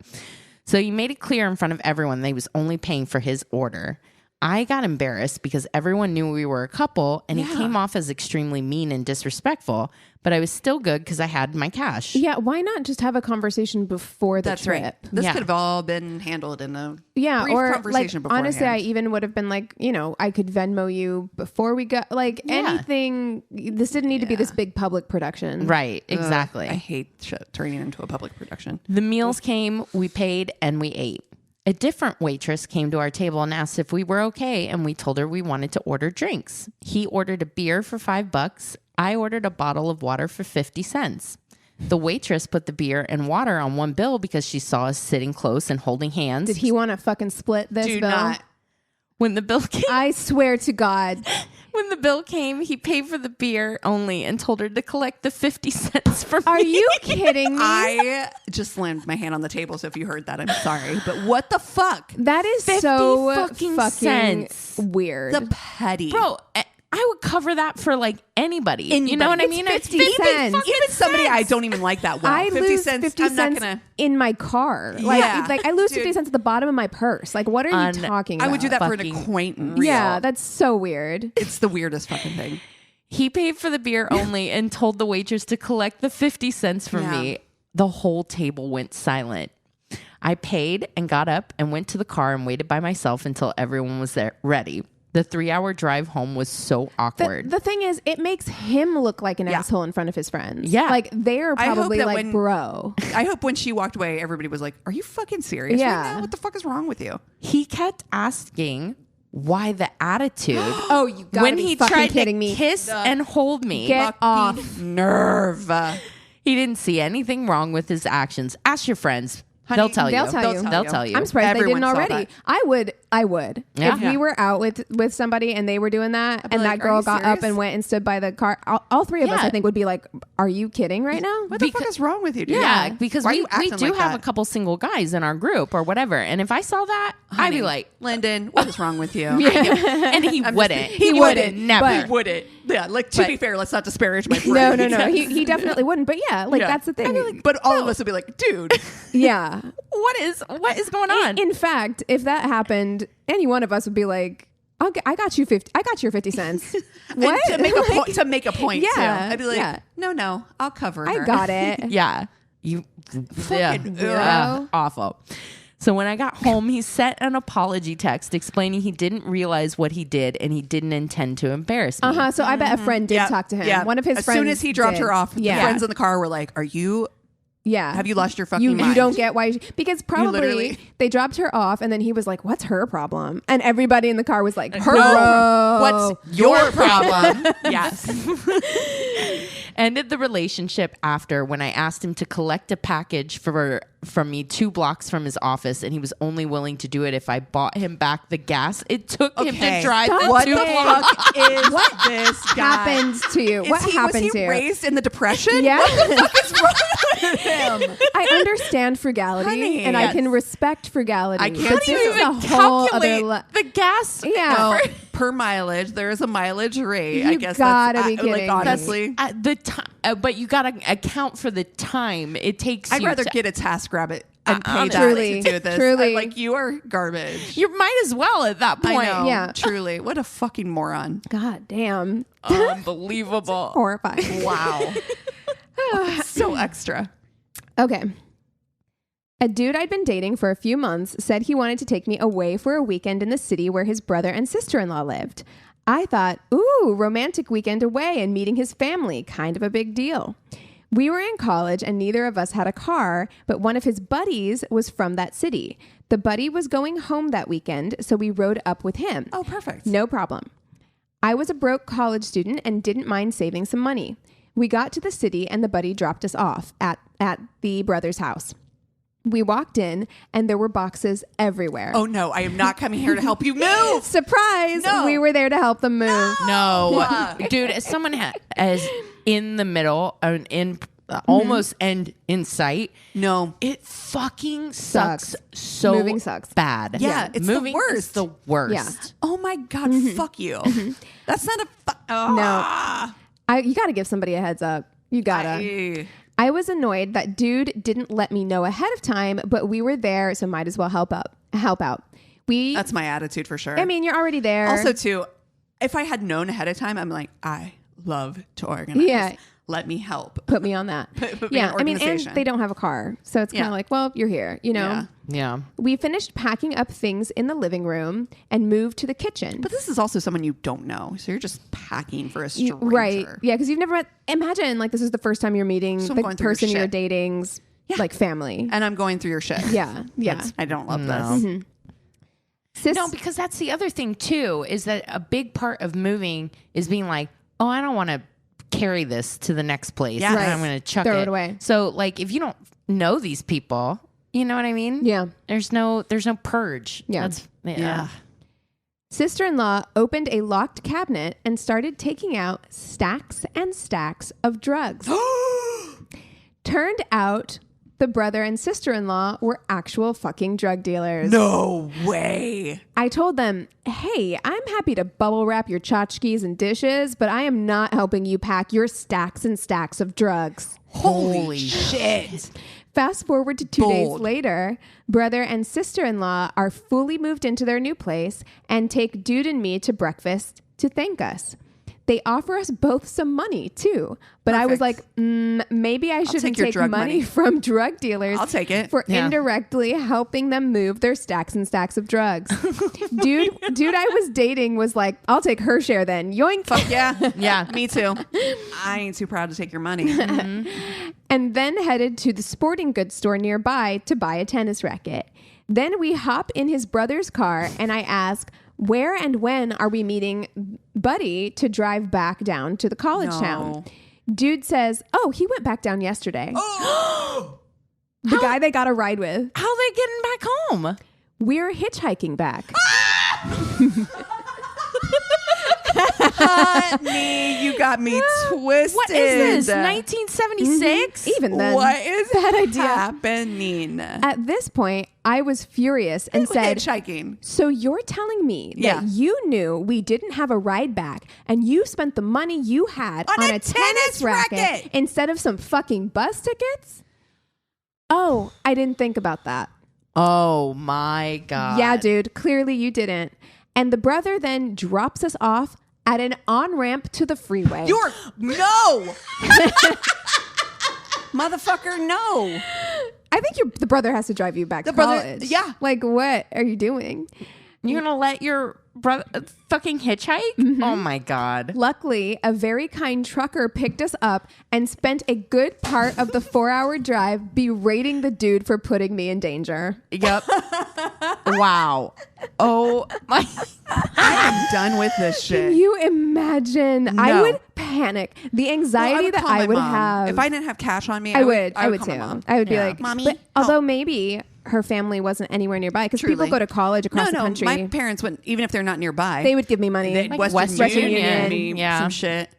So he made it clear in front of everyone that he was only paying for his order. I got embarrassed because everyone knew we were a couple and he came off as extremely mean and disrespectful, but I was still good because I had my cash. Yeah, why not just have a conversation before the That's trip? right. This could have all been handled in a brief or conversation like, honestly, I even would have been like, I could Venmo you before we go. Like anything, this didn't need to be this big public production. Right, exactly. I hate turning it into a public production. The meals came, we paid, and we ate. A different waitress came to our table and asked if we were okay, and we told her we wanted to order drinks. He ordered a beer for $5. I ordered a bottle of water for 50 cents. The waitress put the beer and water on one bill because she saw us sitting close and holding hands. Did he want to fucking split this bill? Not. When the bill came, I swear to God. When the bill came, he paid for the beer only and told her to collect the 50 cents from me. Are you kidding me? I just slammed my hand on the table, so if you heard that, I'm sorry. But what the fuck? That is 50 so fucking fucking cents. weird. The petty. Bro, I would cover that for like anybody. You know what I mean? It's 50 cents. Even somebody I don't even like that well. I 50 lose cents. 50 I'm cents not gonna. in my car. Like I lose 50 cents at the bottom of my purse. Like, what are you talking about? I would do that for an Fucking acquaintance. Yeah, that's so weird. It's the weirdest fucking thing. He paid for the beer only and told the waitress to collect the 50 cents from me. The whole table went silent. I paid and got up and went to the car and waited by myself until everyone was there ready. The 3-hour drive home was so awkward. The thing is, it makes him look like an asshole in front of his friends. Yeah. Like, they're probably like, bro. I hope when she walked away, everybody was like, are you fucking serious right now? What the fuck is wrong with you? He kept asking why the attitude. Oh, you gotta when be he fucking tried kidding to me. kiss and hold me. Get off. Nerve. He didn't see anything wrong with his actions. Ask your friends. They'll tell you. They'll tell you. I'm surprised Everyone they didn't saw already. that. I would. Yeah. If we were out with somebody and they were doing that and like, that "Are girl you got up serious?" and went and stood by the car, all 3 of us, Yeah. I think, would be like, are you kidding right now? What the fuck is wrong with you, dude? Yeah, because Why are we you acting do like have that? a couple single guys in our group or whatever. And if I saw that, I'd be like, Lyndon, what is wrong with you? and he wouldn't. He wouldn't. Never. but- Wouldn't. Yeah, like to be fair, let's not disparage my friend. No. He definitely wouldn't. But yeah, like that's the thing. But all of us would be like, dude. Yeah. What is going on? In fact, if that happened, any one of us would be like, I got you 50. I got your 50 cents. What? And to make a point, Yeah, too. I'd be like, yeah. no, I'll cover her. I got it. Yeah. You weirdo. awful. So when I got home, he sent an apology text explaining he didn't realize what he did and he didn't intend to embarrass me. So I bet a friend did talk to him. Yeah. One of his friends. As soon as he dropped did. her off, the friends in the car were like, are you... Yeah. Have you lost your fucking you mind? don't get why... Because probably literally- they dropped her off and then he was like, what's her problem? And everybody in the car was like, her No. What's your problem? Yes. Ended the relationship after when I asked him to collect a package for from me 2 blocks from his office, and he was only willing to do it if I bought him back the gas it took him to drive the What 2 the blocks. fuck is this guy? Happens to you? What happened was to he you? raised in the Depression? Yeah. What the fuck is wrong with him? I understand frugality, Honey, and I yes. can respect frugality. I can't but this is a even whole other. calculate the gas. Yeah. No, per mileage, there is a mileage rate. You I guess gotta that's be kidding me. like honestly. At the time, but you got to account for the time it takes. I'd you rather to- get a TaskRabbit and pay that Truly, to do this. truly. I'm like, you are garbage. You might as well at that point. I know. Yeah. Truly. What a fucking moron. God damn, Unbelievable. horrifying. Wow. So extra. Okay. A dude I'd been dating for a few months said he wanted to take me away for a weekend in the city where his brother and sister-in-law lived. I thought, ooh, romantic weekend away and meeting his family, kind of a big deal. We were in college and neither of us had a car, but one of his buddies was from that city. The buddy was going home that weekend, so we rode up with him. Oh, perfect. No problem. I was a broke college student and didn't mind saving some money. We got to the city and the buddy dropped us off at the brother's house. We walked in and there were boxes everywhere. Oh no, I am not coming here to help you move. Surprise! No. We were there to help them move. No, dude, as someone as in the middle, in almost end in sight, No. it fucking sucks so Moving sucks. bad. Yeah, it's the moving worst. is the worst. Yeah. Oh my God, fuck you. That's not a You got to give somebody a heads up. You gotta. I was annoyed that dude didn't let me know ahead of time, but we were there, so might as well help out. That's my attitude for sure. I mean, you're already there. also too, if I had known ahead of time, I'm like, I love to organize. Yeah. Let me help. Put me on that. Put me Yeah, in I mean, and organization. they don't have a car, so it's kind of Yeah. like, well, you're here, you know. Yeah. Yeah. We finished packing up things in the living room and moved to the kitchen. But this is also someone you don't know. So you're just packing for a stranger. Right. Yeah, because you've never met. Imagine, like, this is the first time you're meeting So I'm the going through your person you're shit. dating's, like, family. And I'm going through your shit. Yeah. Yeah. I don't love No. this. Sis, No, because that's the other thing too, is that a big part of moving is being like, oh, I don't want to carry this to the next place. Yeah. And Right. I'm going to chuck Throw it away. So like, if you don't know these people, you know what I mean? Yeah. There's no purge. Yeah. Yeah. sister-in-law opened a locked cabinet and started taking out stacks and stacks of drugs. Turned out the brother and sister-in-law were actual fucking drug dealers. No way. I told them, hey, I'm happy to bubble wrap your tchotchkes and dishes, but I am not helping you pack your stacks and stacks of drugs. Holy shit. Fast forward to 2 days Bold. later, brother and sister-in-law are fully moved into their new place and take dude and me to breakfast to thank us. They offer us both some money too, but I was like, Perfect. maybe I shouldn't take your take drug money money. from drug dealers. I'll take it. For Yeah. indirectly helping them move their stacks and stacks of drugs. dude I was dating was like, I'll take her share then. Yoink. Fuck yeah. Yeah. Me too. I ain't too proud to take your money. And then headed to the sporting goods store nearby to buy a tennis racket. Then we hop in his brother's car and I ask, where and when are we meeting Buddy to drive back down to the college town? Dude says, oh, he went back down yesterday. The guy they got a ride with. How they getting back home? We're hitchhiking back. Honey, you got me twisted. What is this? 1976? Even then, What is bad idea. happening? At this point, I was furious and said, Hitchhiking. so you're telling me that Yeah. you knew we didn't have a ride back and you spent the money you had On on a a tennis tennis racket racket. instead of some fucking bus tickets? Oh, I didn't think about that. Oh my God. Yeah, dude, clearly you didn't. And the brother then drops us off at an on-ramp to the freeway. You're no. Motherfucker, no. I think the brother has to drive you back to brother- college. yeah. Like, what are you doing? You're going to let your brother fucking hitchhike? Oh my God. Luckily, a very kind trucker picked us up and spent a good part of the 4-hour drive berating the dude for putting me in danger. Yep. Wow. Oh my. I'm done with this Can shit. you imagine? I No. would panic. The anxiety that I would have. If I didn't have cash on me, I would call too. my mom. I would be like, Mommy, but although maybe her family wasn't anywhere nearby because people go to college across the country. My parents wouldn't, even if they're not nearby, they would give me money. They'd Like Western Union. Union, some shit.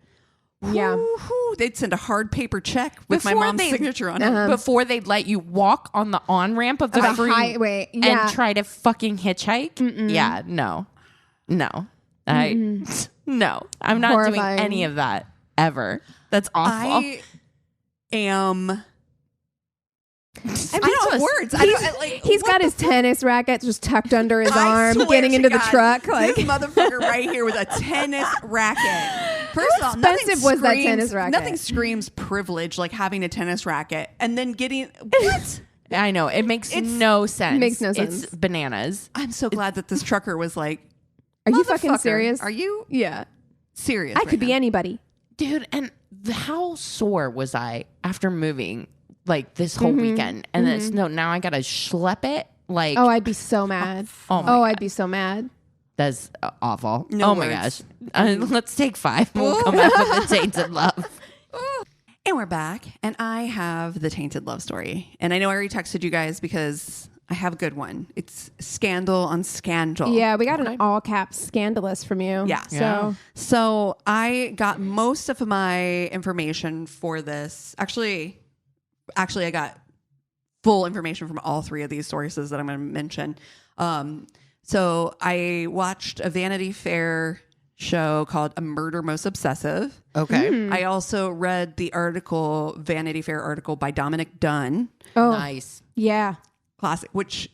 Yeah. Woo-hoo. They'd send a hard paper check with my mom's signature on it. Before they'd let you walk on the on-ramp of the highway and try to fucking hitchhike. Yeah, no. No. No. I'm not Horrifying. doing any of that ever. That's awful. I am... I don't know words. He's got his tennis racket just tucked under his arm, getting into the truck. Like this motherfucker right here with a tennis racket. First of all, expensive was that tennis racket? Nothing screams privilege like having a tennis racket and then getting what? I know. It makes no sense. Makes no sense. It's bananas. I'm so glad that this trucker was like, are you fucking serious? Are you serious? I could be anybody. Dude, and how sore was I after moving like this whole weekend? And then now I gotta schlep it. Like, oh, I'd be so mad. I'd be so mad. That's awful. No my words. gosh. Let's take 5. We'll come back with the Tainted Love. And we're back, and I have the Tainted Love story. And I know I already texted you guys because I have a good one. It's scandal on scandal. Yeah, we got an all caps scandalous from you. Yeah. So I got most of my information for this. Actually, I got full information from all 3 of these sources that I'm going to mention. So I watched a Vanity Fair show called A Murder Most Obsessive. Okay. I also read the Vanity Fair article by Dominic Dunn. Oh, Nice. yeah. Classic, which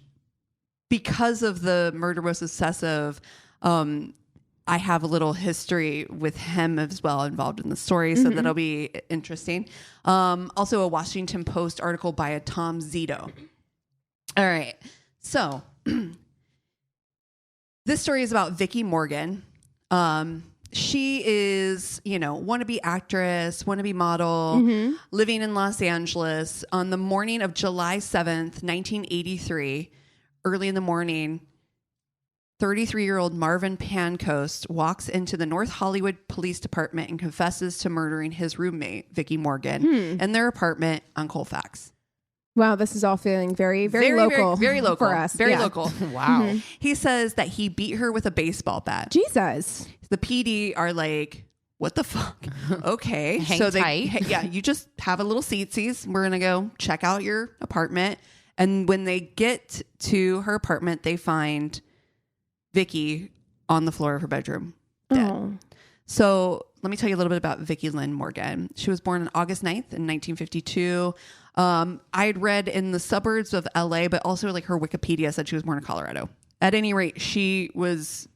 because of the Murder Most Obsessive, I have a little history with him as well involved in the story. So that'll be interesting. Also a Washington Post article by a Tom Zito. All right. So this story is about Vicki Morgan. She is, wannabe actress, wannabe model, living in Los Angeles. On the morning of July 7th, 1983, early in the morning, 33-year-old Marvin Pancoast walks into the North Hollywood Police Department and confesses to murdering his roommate, Vicki Morgan, in their apartment on Colfax. Wow, this is all feeling very, very local. Very local for us. Very local. Wow. He says that he beat her with a baseball bat. Jesus. The PD are like, what the fuck? Okay. Hang so tight. you just have a little seatsies. We're going to go check out your apartment. And when they get to her apartment, they find Vicki on the floor of her bedroom, dead. Oh. So let me tell you a little bit about Vicki Lynn Morgan. She was born on August 9th in 1952. I had read in the suburbs of LA, but also like her Wikipedia said she was born in Colorado. At any rate, she was,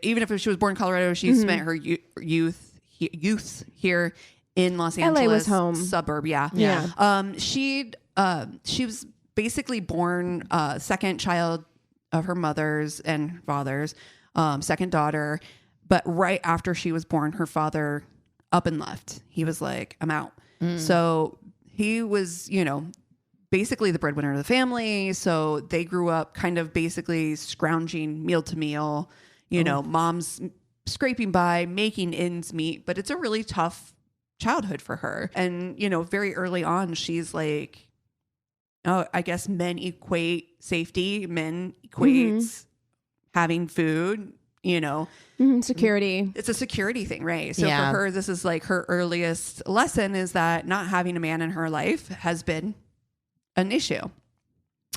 even if she was born in Colorado, she spent her youth here in Los Angeles. LA was home. Suburb, yeah. She was basically born second child of her mother's and father's, second daughter. But right after she was born, her father up and left. He was like, I'm out. So he was, basically the breadwinner of the family. So they grew up kind of basically scrounging meal to meal, mom's scraping by, making ends meet. But it's a really tough childhood for her. And, very early on, she's like, oh, I guess men equate safety. Men equates having food, Security. It's a security thing, right? So for her, this is like her earliest lesson is that not having a man in her life has been an issue.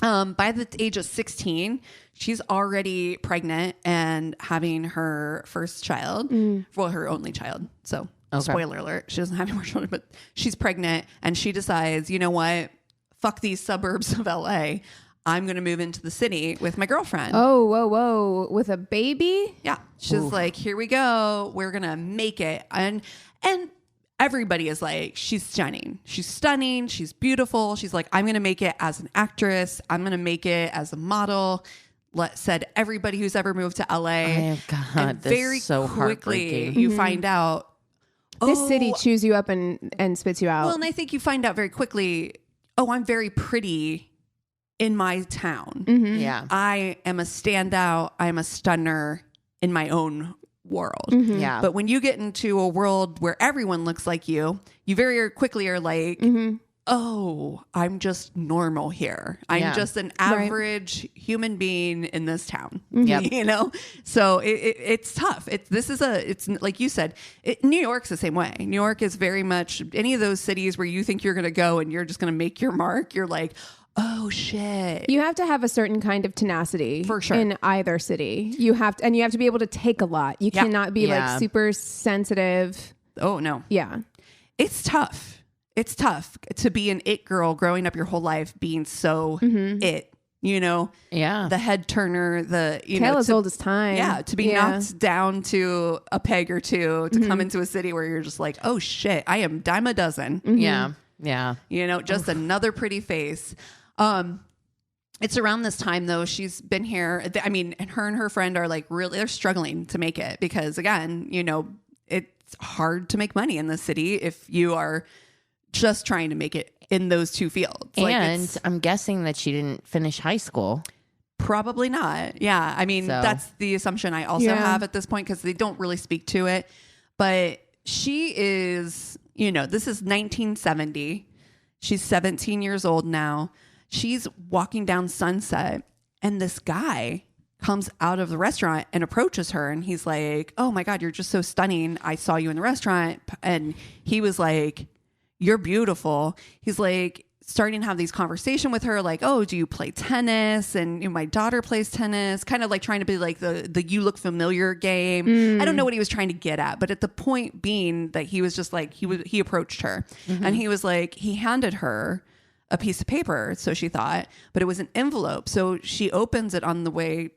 By the age of 16, she's already pregnant and having her first child. Well, her only child. So spoiler alert, she doesn't have any more children, but she's pregnant and she decides, you know what? Fuck these suburbs of LA. I'm going to move into the city with my girlfriend. Oh, whoa. With a baby? Yeah. She's like, here we go. We're going to make it. And everybody is like, she's stunning. She's stunning. She's beautiful. She's like, I'm going to make it as an actress. I'm going to make it as a model. Said everybody who's ever moved to LA. Oh, God, and very so quickly you find out. This city chews you up and spits you out. Well, and I think you find out very quickly, I'm very pretty in my town. Yeah. I am a standout. I'm a stunner in my own world. Yeah. But when you get into a world where everyone looks like you very quickly are like, oh, I'm just normal here. I'm just an average human being in this town. Yep. You know? So it's tough. It's like you said, New York's the same way. New York is very much any of those cities where you think you're going to go and you're just going to make your mark. You're like, oh shit. You have to have a certain kind of tenacity For sure. in either city. You have to be able to take a lot. You cannot be like super sensitive. Oh no. Yeah. It's tough. It's tough to be an it girl growing up your whole life being so it, you know? Yeah. The head turner, Tale as old as time. Yeah. To be knocked down to a peg or two, to come into a city where you're just like, oh shit, I am dime a dozen. Yeah. Yeah. You know, just another pretty face. It's around this time though, she's been here. I mean, and her friend are like really, they're struggling to make it because again, you know, it's hard to make money in this city if you are just trying to make it in those two fields. And I'm guessing that she didn't finish high school. Probably not. Yeah. I mean, that's the assumption I also have at this point because they don't really speak to it. But she is, you know, this is 1970. She's 17 years old now. She's walking down Sunset and this guy comes out of the restaurant and approaches her. And he's like, oh my God, you're just so stunning. I saw you in the restaurant. And he was like, you're beautiful. He's like starting to have these conversation with her. Like, oh, do you play tennis? And you know, my daughter plays tennis, kind of like trying to be like the you look familiar game. I don't know what he was trying to get at, but at the point being that he was just like, he approached her and he was like, he handed her a piece of paper. So she thought, but it was an envelope. So she opens it on the way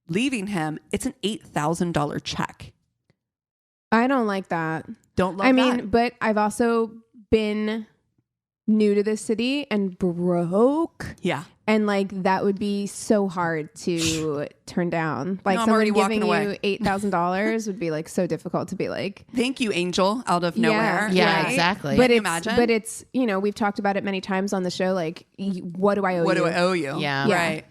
leaving him. It's an $8,000 check. I don't like that. Don't love that. I mean, but I've also been new to this city and broke. Yeah. And like that would be so hard to turn down. Like No, I'm someone already giving walking you away. $8,000 would be like so difficult to be like, Thank you, Angel, out of nowhere. Yeah, right? exactly. but Can you it's imagine? but it's, you know, we've talked about it many times on the show. Like, what do I owe What you? do I owe you? Yeah. Yeah. Right.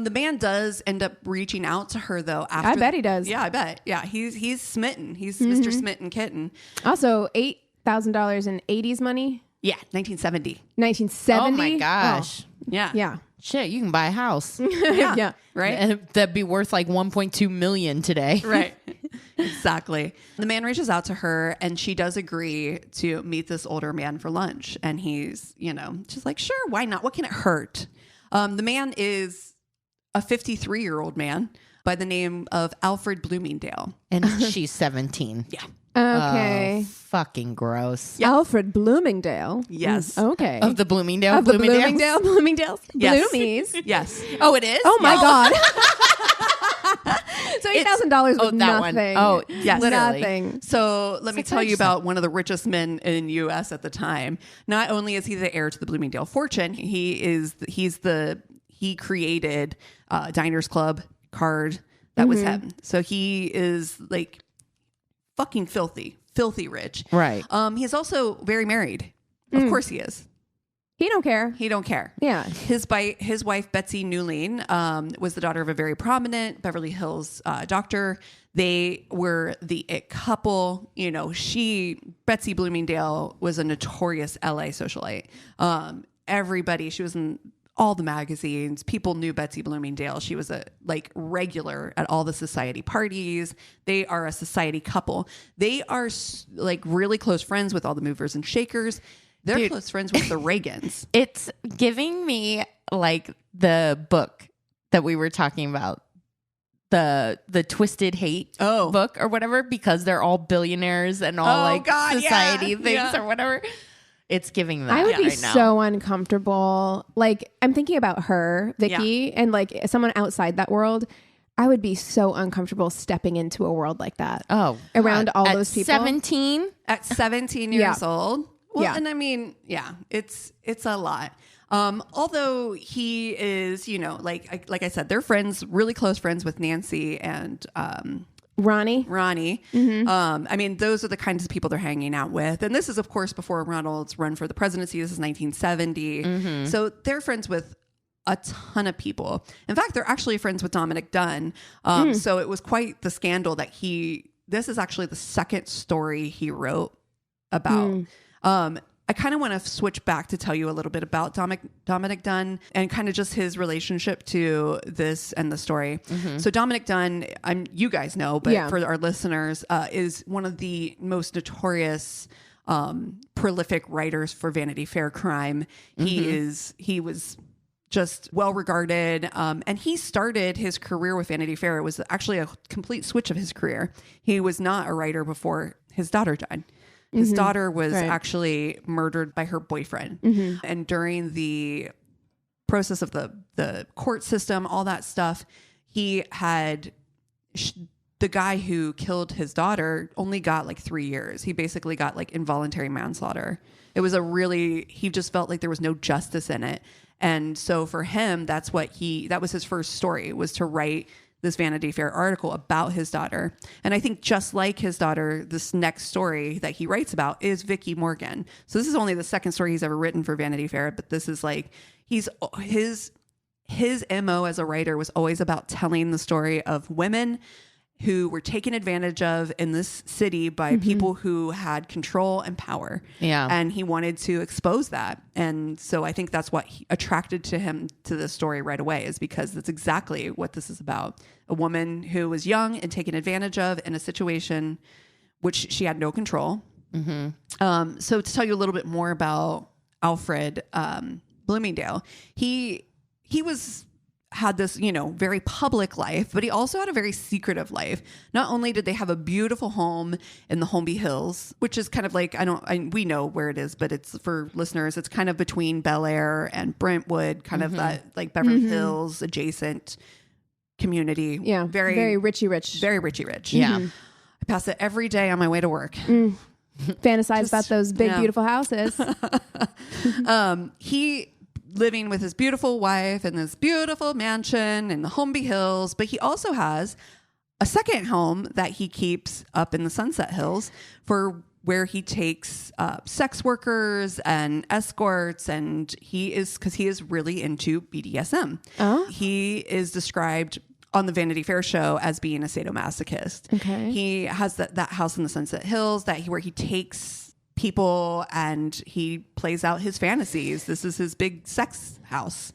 The man does end up reaching out to her though. After I bet he does. Yeah, I bet. Yeah, he's smitten. He's Mr. Smitten Kitten. Also, $8,000 in 80s money, Yeah, 1970. 1970. Oh my gosh. Yeah. Yeah. Shit, you can buy a house. Yeah. Yeah. Right. And that'd be worth like 1.2 million today. Right. Exactly. The man reaches out to her and she does agree to meet this older man for lunch. And he's, you know, just like, sure, why not? What can it hurt? The man is a 53-year-old man by the name of Alfred Bloomingdale. And she's 17. Yeah. Okay. Oh, fucking gross. Alfred Bloomingdale. Yes. Okay. Of the Bloomingdale. Of the Bloomingdales? Bloomingdales. Yes. Bloomies. Yes. Oh, it is? Oh my Yeah. God. So $8,000 was Oh, that nothing. one. Oh, yes. literally. Nothing. So let me tell you just- about one of the richest men in the U.S. at the time. Not only is he the heir to the Bloomingdale fortune, he created Diners Club card. That was him. So he is like fucking filthy rich. Right. He's also very married. Of course he is. He don't care. He don't care. Yeah. His wife, Betsy Newline, was the daughter of a very prominent Beverly Hills doctor. They were the it couple. You know, Betsy Bloomingdale was a notorious LA socialite. She was in all the magazines. People knew Betsy Bloomingdale. She was a regular at all the society parties. They are a society couple. They are like really close friends with all the movers and shakers. They're close friends with the Reagans. It's giving me like the book that we were talking about, the Twisted Hate book or whatever, because they're all billionaires and all society things or whatever. It's giving that. I would be right now. so uncomfortable. Like, I'm thinking about her, Vicki, and like someone outside that world. I would be so uncomfortable stepping into a world like that. Oh, around God. all At those people. 17? At 17 years old. Well, Yeah. and I mean, it's a lot. Although he is, you know, like I said, they're friends, really close friends with Nancy and Ronnie. I mean, those are the kinds of people they're hanging out with. And this is, of course, before Ronald's run for the presidency. This is 1970. So they're friends with a ton of people. In fact, they're actually friends with Dominic Dunn. So it was quite the scandal that this is actually the second story he wrote about. I kind of want to switch back to tell you a little bit about Dominic Dunn and kind of just his relationship to this and the story. So Dominic Dunn, you guys know, but for our listeners, is one of the most notorious prolific writers for Vanity Fair crime. He was just well regarded. And he started his career with Vanity Fair. It was actually a complete switch of his career. He was not a writer before his daughter died. His daughter was actually murdered by her boyfriend. And during the process of the court system, all that stuff, he had the guy who killed his daughter only got like 3 years. He basically got like involuntary manslaughter. It was he just felt like there was no justice in it. And so for him, that was his first story, was to write this Vanity Fair article about his daughter. And I think just like his daughter, this next story that he writes about is Vicki Morgan. So this is only the second story he's ever written for Vanity Fair, but this is like, his MO as a writer was always about telling the story of women who were taken advantage of in this city by people who had control and power. Yeah. And he wanted to expose that. And so I think that's what attracted him to this story right away, is because that's exactly what this is about. A woman who was young and taken advantage of in a situation which she had no control. So to tell you a little bit more about Alfred Bloomingdale, he had this, very public life, but he also had a very secretive life. Not only did they have a beautiful home in the Holmby Hills, which is kind of like, we know where it is, but it's for listeners, it's kind of between Bel Air and Brentwood, kind of that like Beverly Hills adjacent community. Yeah. Very richy rich. Very richy rich. Yeah. I pass it every day on my way to work. Fantasize about those big, beautiful houses. He living with his beautiful wife in this beautiful mansion in the Holmby Hills, but he also has a second home that he keeps up in the Sunset Hills for where he takes sex workers and escorts, and he is really into BDSM. He is described on the Vanity Fair show as being a sadomasochist. Okay. He has that house in the Sunset Hills where he takes people and he plays out his fantasies. This is his big sex house.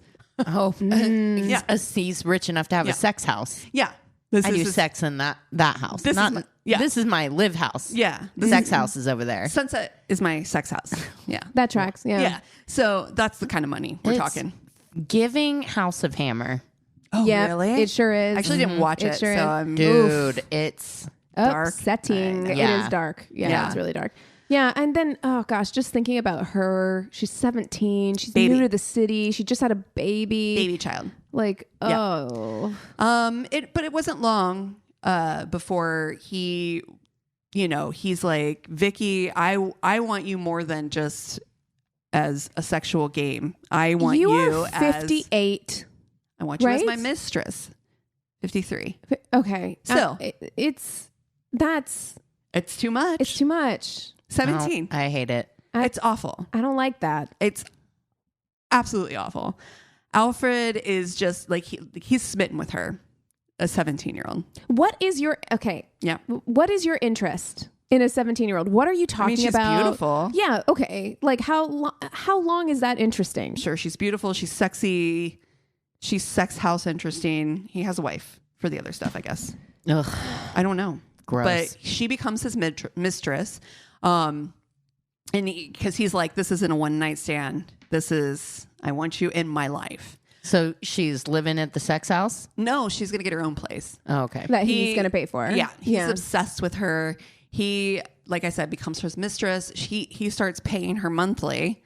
He's rich enough to have a sex house. Yeah. I do sex in that house. This is my live house. Yeah. The sex house is over there. Sunset is my sex house. Yeah. That tracks. Yeah. Yeah. So that's the kind of money we're talking. Giving House of Hammer. Oh, really? It sure is. I actually didn't watch it. Sure so I'm, dude, it's dark. Upsetting. It is dark. Yeah, it's really dark. Yeah, and then, oh gosh, just thinking about her. She's 17. She's new to the city. She just had a baby child. Like, but it wasn't long before he, he's like, Vicki, I want you more than just as a sexual game. I want you are 58. I want you as my mistress. 53. Okay. Still, it's too much. It's too much. 17. I hate it. It's awful. I don't like that. It's absolutely awful. Alfred is just like, he's smitten with her, a 17-year-old. What is your interest in a 17-year-old? What are you talking about? She's beautiful. Yeah. Okay. Like how long is that interesting? Sure. She's beautiful. She's sexy. She's sex house interesting. He has a wife for the other stuff, I guess. Ugh. I don't know. Gross. But she becomes his mistress. And because he's like, this isn't a one night stand. I want you in my life. So she's living at the sex house? No, she's going to get her own place. Oh, okay. That he's going to pay for. Yeah. He's obsessed with her. He, like I said, becomes her mistress. He starts paying her monthly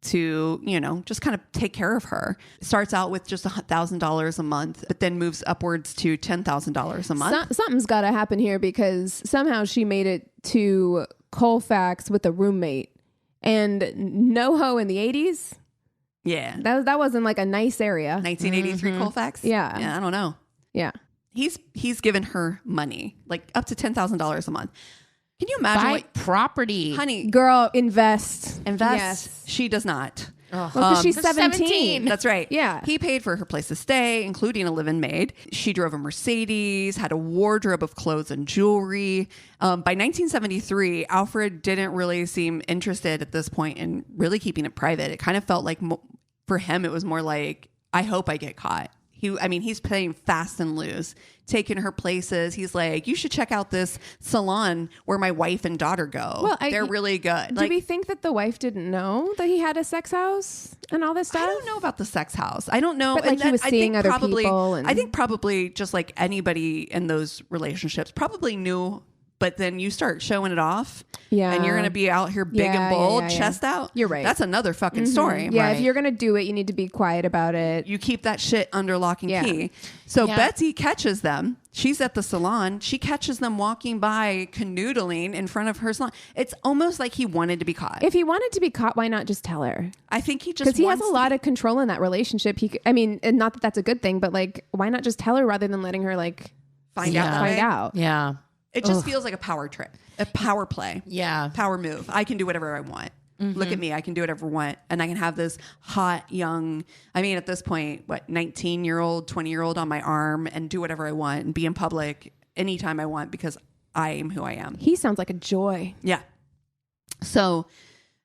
to, just kind of take care of her. Starts out with just $1,000 a month, but then moves upwards to $10,000 a month. Something's got to happen here because somehow she made it to Colfax with a roommate and NoHo in the 80s. Yeah. That wasn't like a nice area. 1983 Colfax. Yeah. I don't know. Yeah. He's given her money, like up to $10,000 a month. Can you imagine property? Honey. Girl, invest. Yes. She does not. Well, because she's 17. That's right. Yeah. He paid for her place to stay, including a live-in maid. She drove a Mercedes, had a wardrobe of clothes and jewelry. By 1973, Alfred didn't really seem interested at this point in really keeping it private. It kind of felt like for him, it was more like, I hope I get caught. He's playing fast and loose, taking her places. He's like, you should check out this salon where my wife and daughter go. Well, they're really good. Do we think that the wife didn't know that he had a sex house and all this stuff? I don't know about the sex house. I don't know. But like he was seeing other people. I think probably just like anybody in those relationships probably knew. But then you start showing it off, and you're going to be out here big and bold, chest out. You're right. That's another fucking story. Yeah, right? if you're going to do it, you need to be quiet about it. You keep that shit under lock and key. So Betsy catches them. She's at the salon. She catches them walking by, canoodling in front of her salon. It's almost like he wanted to be caught. If he wanted to be caught, why not just tell her? I think he just because he has a lot of control in that relationship. And not that that's a good thing, but like, why not just tell her rather than letting her like find out? Yeah. It just feels like a power trip, a power play. Yeah. Power move. I can do whatever I want. Look at me. I can do whatever I want. And I can have this hot, young, at this point, 19-year-old, 20-year-old on my arm and do whatever I want and be in public anytime I want because I am who I am. He sounds like a joy. Yeah. So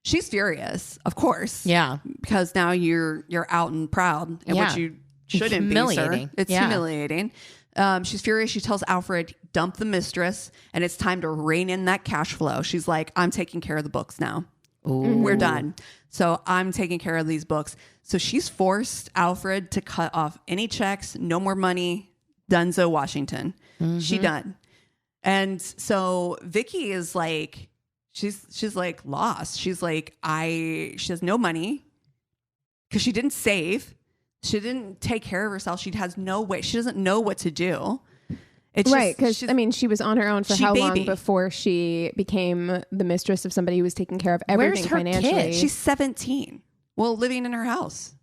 she's furious, of course. Yeah. Because now you're out and proud, and which you shouldn't be, sir. It's humiliating. She's furious. She tells Alfred, dump the mistress, and it's time to rein in that cash flow. She's like, I'm taking care of the books now. We're done. So I'm taking care of these books. So she's forced Alfred to cut off any checks, no more money, Dunzo, Washington. She done. And so Vicki is like, she's like lost. She's like, she has no money because she didn't save. She didn't take care of herself. She has no way. She doesn't know what to do. It's right. Because she was on her own for how long before she became the mistress of somebody who was taking care of everything financially? Kid? She's 17. Well, living in her house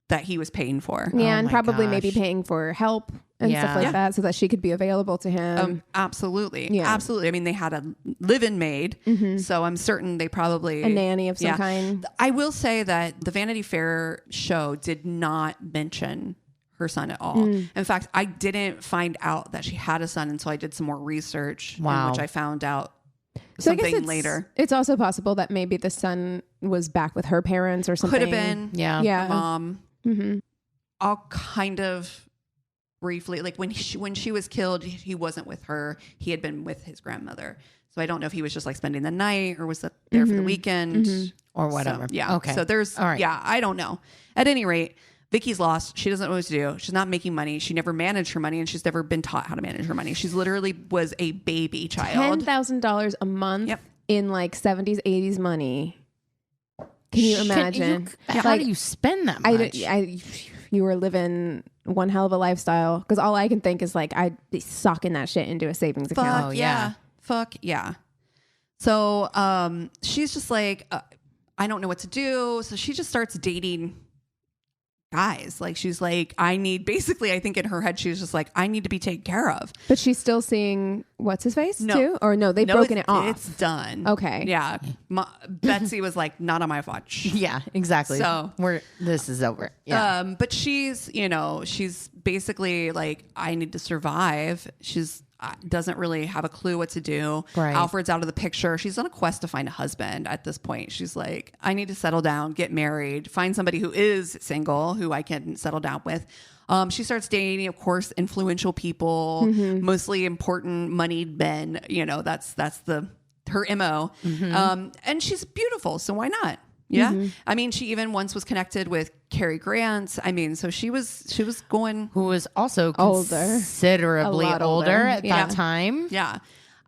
that he was paying for. Yeah. And probably maybe paying for help and stuff like that so that she could be available to him. Absolutely. Yeah. Absolutely. They had a live-in maid. So I'm certain they probably... A nanny of some kind. I will say that the Vanity Fair show did not mention her son at all. In fact, I didn't find out that she had a son until I did some more research, in which I found out something later. It's also possible that maybe the son was back with her parents or something. Could have been. Yeah. Mom. I'll kind of briefly, like when she was killed, he wasn't with her. He had been with his grandmother. So I don't know if he was just like spending the night or was there for the weekend or whatever. So, okay. So there's, I don't know. At any rate, Vicki's lost. She doesn't know what to do. She's not making money. She never managed her money, and she's never been taught how to manage her money. She's literally was a baby child. $10,000 a month in like 70s, 80s money. Can you imagine? How do you spend that much? You were living one hell of a lifestyle, because all I can think is like I'd be socking that shit into a savings account. Fuck yeah. So she's just like, I don't know what to do. So she just starts dating guys. Like she's like, I think in her head she's just like, I need to be taken care of. But she's still seeing what's his face too? Or no, they've broken it off. It's done. Okay. Yeah. Betsy was like, not on my watch. Yeah, exactly. So this is over. Yeah. But she's basically like, I need to survive. She's doesn't really have a clue what to do. Right. Alfred's out of the picture. She's on a quest to find a husband at this point. She's like, I need to settle down, get married, find somebody who is single, who I can settle down with. She starts dating, of course, influential people, mostly important, moneyed men. That's her MO. And she's beautiful, so why not? Yeah. She even once was connected with Cary Grant. So she was going... Who was also older. Considerably older at that time. Yeah.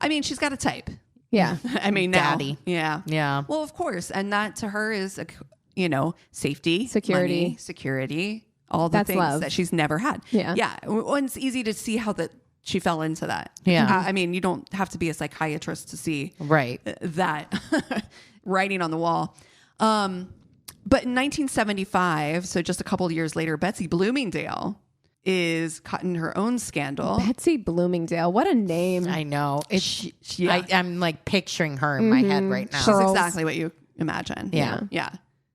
She's got a type. Yeah. Daddy. Yeah. Yeah. Well, of course. And that to her is, safety, security, money, security, all the things love that she's never had. Yeah. Yeah. Well, it's easy to see how that she fell into that. Yeah. You don't have to be a psychiatrist to see that writing on the wall. But in 1975, so just a couple of years later, Betsy Bloomingdale is caught in her own scandal. Betsy Bloomingdale, what a name! I know. I'm like picturing her in my head right now. She's exactly what you imagine. Yeah. Yeah.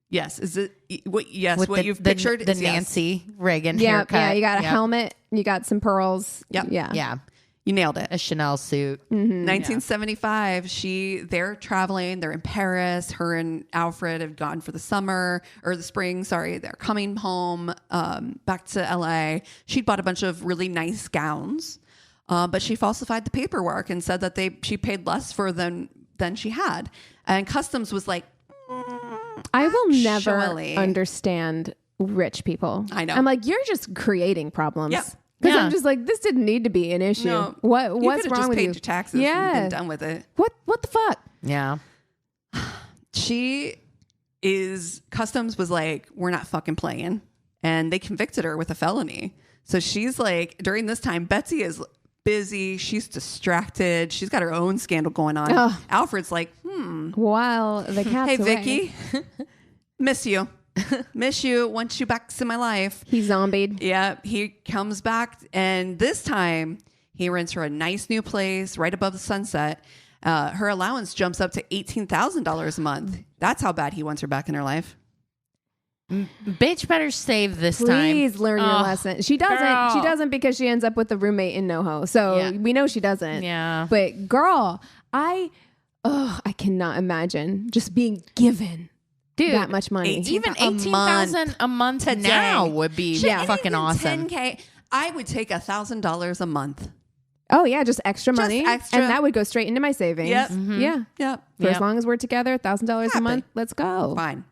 Yes. Is it what? Yes. With What you've pictured the is yes. Nancy Reagan Yeah, haircut. yeah. You got a Yep. helmet. You got some pearls. Yep. Yeah. Yeah. You nailed it. A Chanel suit. 1975, they're traveling. They're in Paris. Her and Alfred have gone for the summer or the spring. Sorry, they're coming home back to LA. She'd bought a bunch of really nice gowns, but she falsified the paperwork and said that she paid less for them than she had. And customs was like, I will never Actually. understand rich people. I know. I'm like, you're just creating problems. Yep. Because Yeah. I'm just like, this didn't need to be an issue. No, What's you could've wrong just with paid you? your taxes Yeah. and been done with it. What the fuck? Yeah. Customs was like, we're not fucking playing. And they convicted her with a felony. So she's like, during this time, Betsy is busy. She's distracted. She's got her own scandal going on. Ugh. Alfred's like, While the cat's hey, away. Vicki, miss you. Miss you. Want you back in my life. He zombied. Yeah, he comes back. And this time, he rents her a nice new place right above the sunset. Her allowance jumps up to $18,000 a month. That's how bad he wants her back in her life. Bitch better save this time. Please learn your Oh, lesson. She doesn't. girl. She doesn't because she ends up with a roommate in NoHo. So Yeah. we know she doesn't. Yeah. But girl, I cannot imagine just being given Dude, that much money. 18 even a month 18,000 a month today. now would be Yeah. fucking awesome. 10K. I would take $1,000 a month. Oh yeah, just extra Just money, extra. and that would go straight into my savings. Yep. Yeah. Yep. For as Yep. long as we're together, $1,000 a Happy. month. Let's go. Fine.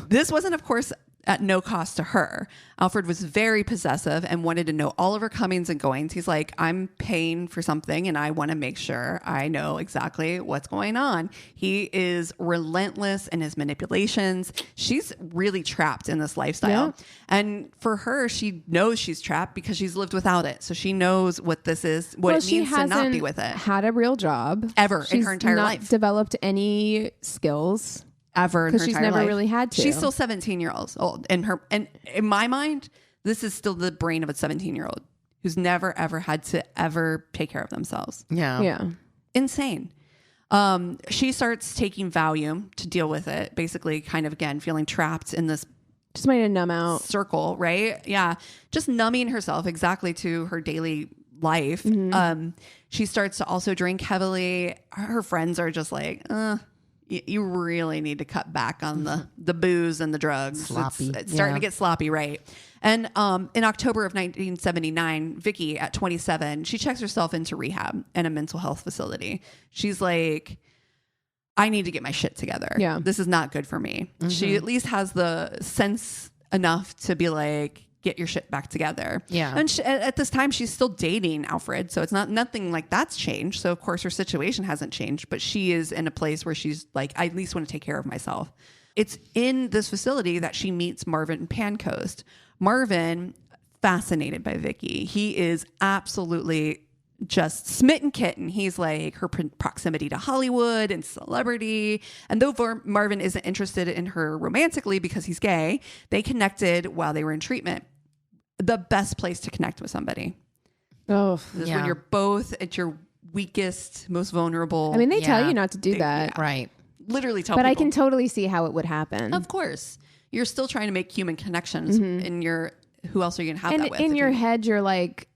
This wasn't, of course, at no cost to her. Alfred was very possessive and wanted to know all of her comings and goings. He's like, I'm paying for something and I want to make sure I know exactly what's going on. He is relentless in his manipulations. She's really trapped in this lifestyle. Yeah. And for her, she knows she's trapped because she's lived without it. So she knows what this is, what it means to not be with it. Had a real job Ever in She's her entire not life. Developed any skills. Ever in her Because she's entire never life. really had to. She's still 17 years old. And in my mind, this is still the brain of a 17-year-old who's never ever had to ever take care of themselves. Yeah. Yeah. Insane. She starts taking Valium to deal with it. Basically, kind of again feeling trapped in this Just wanted to numb out. circle, right? Yeah, just numbing herself exactly to her daily life. She starts to also drink heavily. Her friends are just like, you really need to cut back on the booze and the drugs. Sloppy. It's starting to Yeah. get sloppy, right? And in October of 1979, Vicki, at 27, she checks herself into rehab in a mental health facility. She's like, I need to get my shit together. Yeah. This is not good for me. She at least has the sense enough to be like, get your shit back together. Yeah. And at this time, she's still dating Alfred. So it's nothing like that's changed. So of course her situation hasn't changed, but she is in a place where she's like, I at least want to take care of myself. It's in this facility that she meets Marvin Pancoast. Marvin, fascinated by Vicki. He is absolutely just smitten kitten. He's like her proximity to Hollywood and celebrity. And though Marvin isn't interested in her romantically because he's gay, they connected while they were in treatment. The best place to connect with somebody Oh. is Yeah. when you're both at your weakest, most vulnerable. I mean, they tell Yeah. you not to do that. Right. literally tell But people. I can totally see how it would happen. Of course. You're still trying to make human connections in your, who else are you going to have And that with? in if your you- head, you're like,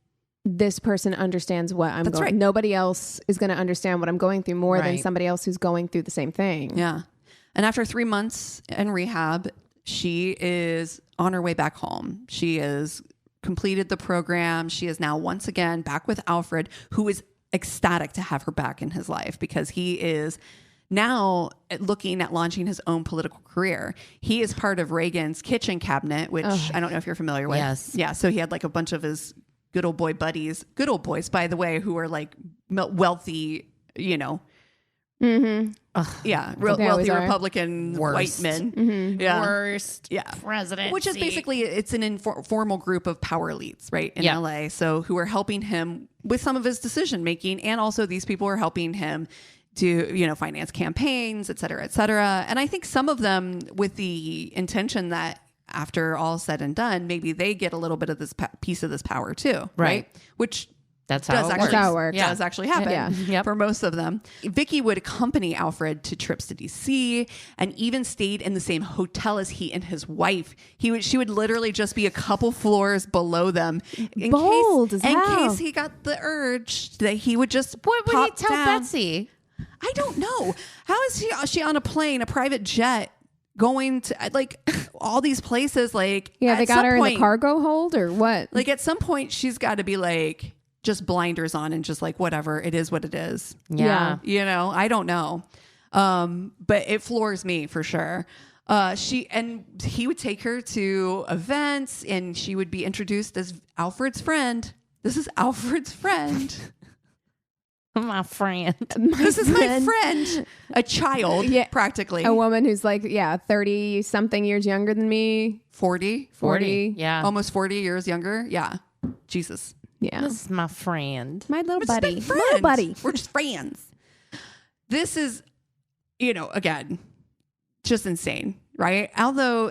this person understands what I'm That's going. right. Nobody else is going to understand what I'm going through more than Right. somebody else who's going through the same thing. Yeah. And after 3 months in rehab, she is on her way back home. She has completed the program. She is now once again back with Alfred, who is ecstatic to have her back in his life because he is now looking at launching his own political career. He is part of Reagan's kitchen cabinet, which I don't know if you're familiar with. Yes. Yeah. So he had like a bunch of his good old boy buddies, good old boys, by the way, who are like wealthy, you know. Yeah. They always Wealthy are. Republican Worst. white men. Yeah. Worst Yeah. president. Which is basically, it's an informal group of power elites, right, in Yeah. LA. So who are helping him with some of his decision making. And also these people are helping him to, you know, finance campaigns, et cetera, et cetera. And I think some of them with the intention that after all said and done, maybe they get a little bit of this piece of this power too. Right. Which That's how it works. That's how it works. Yeah. Does actually happen Yep. for most of them. Vicki would accompany Alfred to trips to DC and even stayed in the same hotel as he and his wife. She would literally just be a couple floors below them. Bold as hell. In case he got the urge that he would just What would he pop tell down. Betsy? I don't know. How is she on a plane, a private jet, going to like all these places? Like, Yeah, at they got some her in point, the cargo hold or what? Like at some point, she's got to be like just blinders on and just like whatever, it is what it is. Yeah. You know, I don't know. But it floors me for sure. He would take her to events and she would be introduced as Alfred's friend. This is Alfred's friend. My friend. This is my friend. A child, practically. A woman who's like, 30 something years younger than me. 40. 40. Yeah. Almost 40 years younger. Yeah. Jesus. Yeah. This is my friend. My little We're just buddy. best friends. Little buddy. We're just friends. This is, again, just insane, right? Although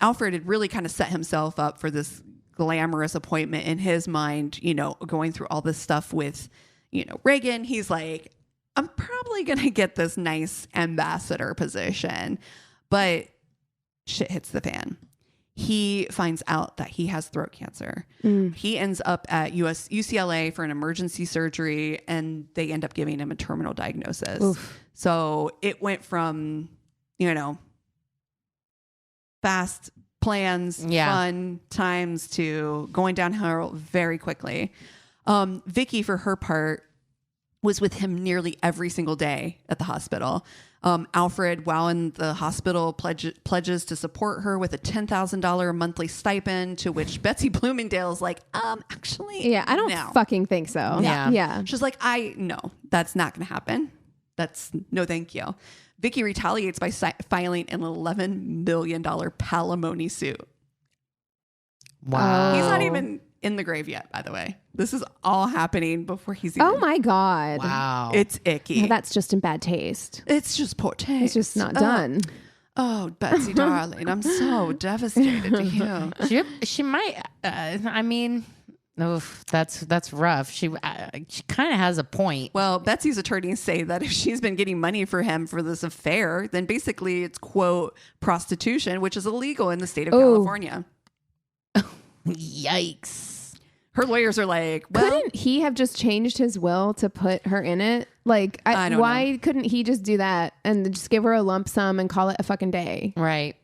Alfred had really kind of set himself up for this glamorous appointment in his mind, going through all this stuff with, Reagan. He's like, I'm probably going to get this nice ambassador position, but shit hits the fan. He finds out that he has throat cancer. He ends up at UCLA for an emergency surgery, and they end up giving him a terminal diagnosis. Oof. So it went from, fast plans, fun times to going downhill very quickly. Vicki, for her part, was with him nearly every single day at the hospital. Alfred, while in the hospital, pledges to support her with a $10,000 monthly stipend, to which Betsy Bloomingdale is like, actually, Yeah, I don't fucking think so. Yeah. Yeah. She's like, no, that's not going to happen. That's no, thank you. Vicki retaliates by filing an $11 million palimony suit. Wow. He's not even in the grave yet, by the way. This is all happening before he's even. Oh my God. Wow. It's icky. Yeah, that's just in bad taste. It's just poor taste. It's just not done. Oh, Betsy, darling, I'm so devastated to hear. She might. That's rough. She kind of has a point. Well, Betsy's attorneys say that if she's been getting money for him for this affair, then basically it's, quote, prostitution, which is illegal in the state of California. Yikes. Her lawyers are like, well, Couldn't he have just changed his will to put her in it? Like, I don't why couldn't he just do that and just give her a lump sum and call it a fucking day? Right.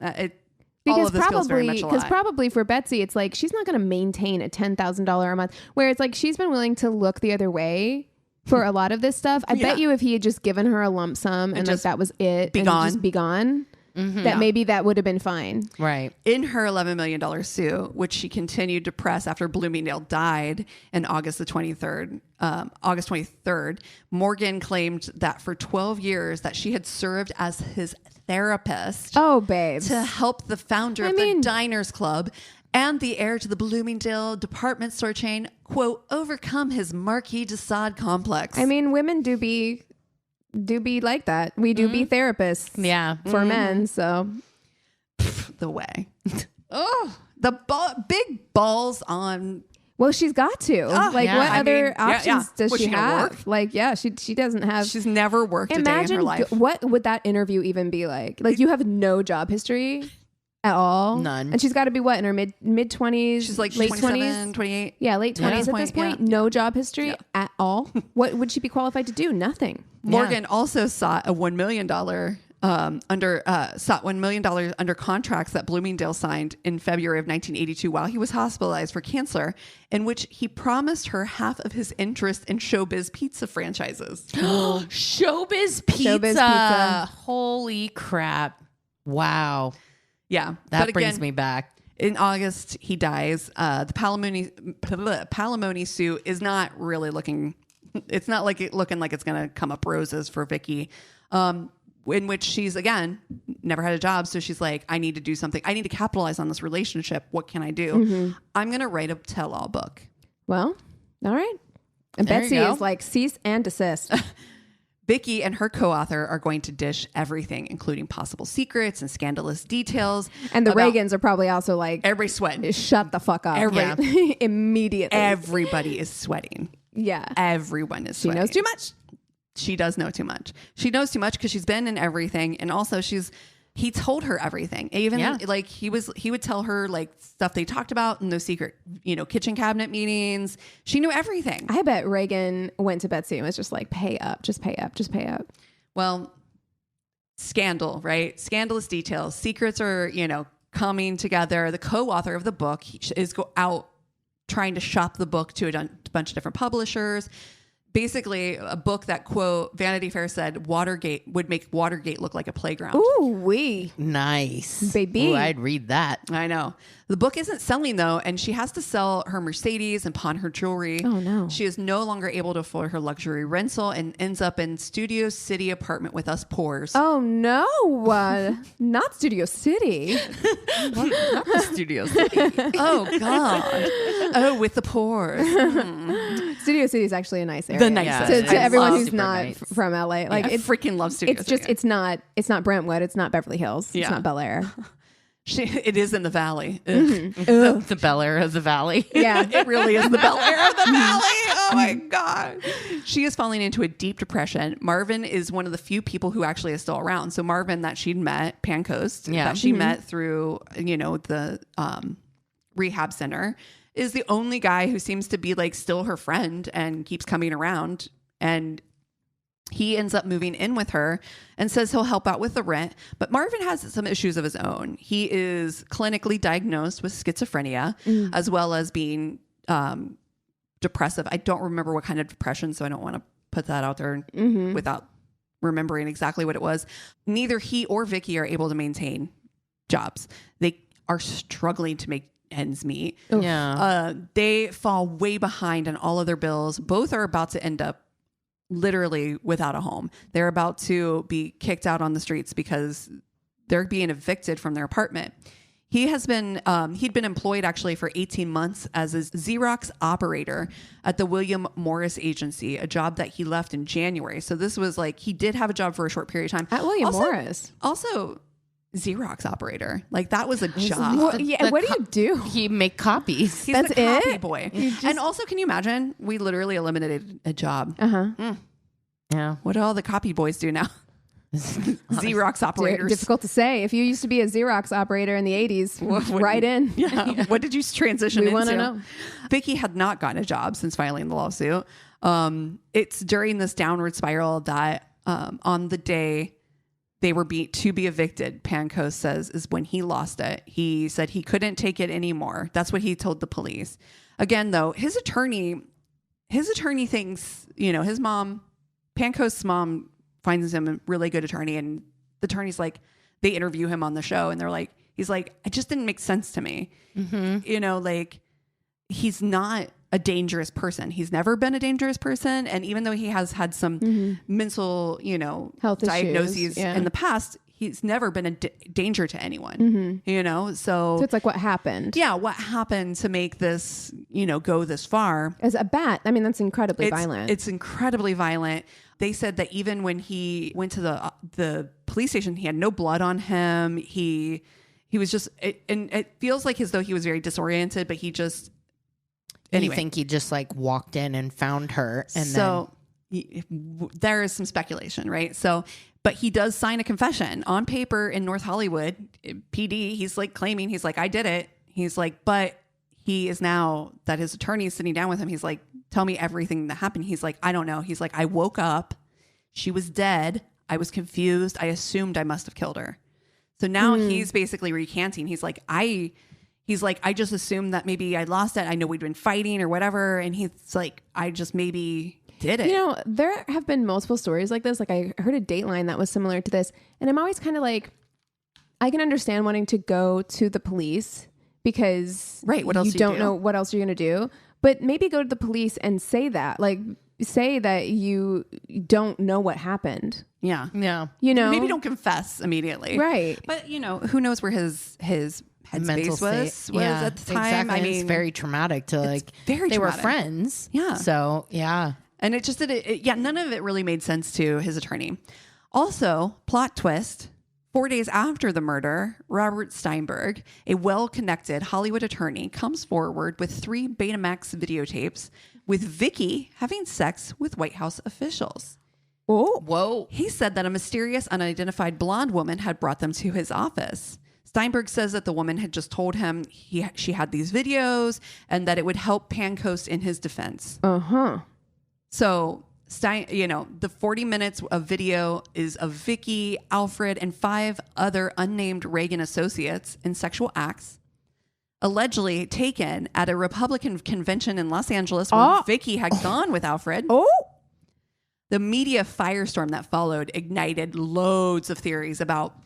all of this feels very much a lie. Probably for Betsy, it's like she's not going to maintain a $10,000 a month. Where it's like she's been willing to look the other way for a lot of this stuff. I bet you if he had just given her a lump sum and like that was it, be and gone. just be gone, that maybe that would have been fine. Right. In her $11 million suit, which she continued to press after Bloomingdale died in August 23rd, Morgan claimed that for 12 years that she had served as his therapist. Oh, babes. To help the founder of the Diners Club and the heir to the Bloomingdale department store chain, quote, overcome his Marquis de Sade complex. I mean, women do be like that. We do be therapists. Yeah. For men. So the way. Oh, the big balls on. Well, she's got to. What other options does Was she she gonna have? work? Like, she doesn't have. She's never worked a day in Imagine her life. what would that interview even be like? Like, you have no job history at all. None. And she's got to be what, in her mid 20s? She's like late 27, 20s. 28. Yeah, late 20s at this point. No job history at all. What would she be qualified to do? Nothing. Morgan also sought a $1 million under contracts that Bloomingdale signed in February of 1982 while he was hospitalized for cancer, in which he promised her half of his interest in Showbiz Pizza franchises. Showbiz Pizza. Showbiz Pizza. Holy crap. Wow. Yeah. That brings me back. In August, he dies. The palimony suit is not really looking... It's not looking like it's going to come up roses for Vicki, in which she's, again, never had a job. So she's like, I need to do something. I need to capitalize on this relationship. What can I do? I'm going to write a tell-all book. Well, all right. And There Betsy you go. is like, cease and desist. Vicki and her co-author are going to dish everything, including possible secrets and scandalous details. And the Reagans are probably also like, everybody's sweating. Shut the fuck up. Immediately. Everybody is sweating. Yeah. Everyone is sweating. She knows too much. She does know too much. She knows too much because she's been in everything. And also he told her everything. Even like he would tell her like stuff they talked about in those secret, kitchen cabinet meetings. She knew everything. I bet Reagan went to Betsy and was just like, pay up, just pay up, just pay up. Well, scandal, right? Scandalous details. Secrets are, coming together. The co-author of the book is out trying to shop the book to a bunch of different publishers. Basically, a book that, quote, Vanity Fair said Watergate would make Watergate look like a playground. Ooh, wee. Nice. Baby. Ooh, I'd read that. I know. The book isn't selling, though, and she has to sell her Mercedes and pawn her jewelry. Oh, no. She is no longer able to afford her luxury rental and ends up in Studio City apartment with us poors. Oh, no. Not Studio City. Not the Studio City. Oh, God. Oh, with the poors. Studio City is actually a nice area. The nicest. To everyone love who's super not nice. from LA. Like, I freaking love Studio it's City. just, it's not Brentwood. It's not Beverly Hills. Yeah. It's not Bel Air. It is in the valley. The Bel Air of the Valley. Yeah. It really is the Bel Air of the Valley. Oh my God. She is falling into a deep depression. Marvin is one of the few people who actually is still around. So Marvin that she'd met, Pancoast, that she met through, the rehab center, is the only guy who seems to be like still her friend and keeps coming around. And he ends up moving in with her and says he'll help out with the rent. But Marvin has some issues of his own. He is clinically diagnosed with schizophrenia, as well as being depressive. I don't remember what kind of depression, so I don't want to put that out there without remembering exactly what it was. Neither he or Vicki are able to maintain jobs. They are struggling to make ends meet. Yeah. They fall way behind on all of their bills. Both are about to end up literally without a home. They're about to be kicked out on the streets because they're being evicted from their apartment. He has been, he'd been employed actually for 18 months as a Xerox operator at the William Morris Agency, a job that he left in January. So this was like, he did have a job for a short period of time. At William Morris. Also, Xerox operator. Like that was a job. What do you do? He make copies. He's That's the copy it? boy. And also, can you imagine? We literally eliminated a job. Yeah. What do all the copy boys do now? Xerox operators. Difficult to say. If you used to be a Xerox operator in the 80s, right in. Yeah. What did you transition We into? want to know. Vicki had not gotten a job since filing the lawsuit. It's during this downward spiral that on the day they were to be evicted, Pancoast says, is when he lost it. He said he couldn't take it anymore. That's what he told the police. Again, though, his attorney thinks, his mom, Pancoast's mom, finds him a really good attorney, and the attorney's like, they interview him on the show, and they're like, he's like, it just didn't make sense to me. Like he's not a dangerous person. He's never been a dangerous person. And even though he has had some mental, Health diagnoses issues, yeah. in the past, he's never been a danger to anyone, So it's like what happened. Yeah. What happened to make this, go this far? As a bat, I mean, that's incredibly violent. It's incredibly violent. They said that even when he went to the police station, he had no blood on him. He was just, and it feels like as though he was very disoriented, but he just, anyway. You think he just like walked in and found her, and there is some speculation, right? So, but he does sign a confession on paper in North Hollywood PD. He's like claiming, he's like, I did it. He's like, but he is now that his attorney is sitting down with him. He's like, tell me everything that happened. He's like, I don't know. He's like, I woke up, she was dead. I was confused. I assumed I must have killed her. So now he's basically recanting. He's like, I just assumed that maybe I lost it. I know we'd been fighting or whatever. And he's like, I just maybe did it. There have been multiple stories like this. Like I heard a Dateline that was similar to this. And I'm always kind of like, I can understand wanting to go to the police because what else you don't know what else you're going to do. But maybe go to the police and say that. Like say that you don't know what happened. Yeah. yeah, Maybe don't confess immediately. Right. But, who knows where his headspace was at the time. Exactly. I mean, it's very traumatic to like. very they traumatic. were friends. Yeah. So yeah. And it just none of it really made sense to his attorney. Also, plot twist, 4 days after the murder, Robert Steinberg, a well-connected Hollywood attorney, comes forward with 3 Betamax videotapes with Vicki having sex with White House officials. Oh, Whoa. He said that a mysterious, unidentified blonde woman had brought them to his office. Steinberg says that the woman had just told him she had these videos and that it would help Pancoast in his defense. So, the 40 minutes of video is of Vicki, Alfred, and 5 other unnamed Reagan associates in sexual acts, allegedly taken at a Republican convention in Los Angeles where Vicki had gone with Alfred. The media firestorm that followed ignited loads of theories about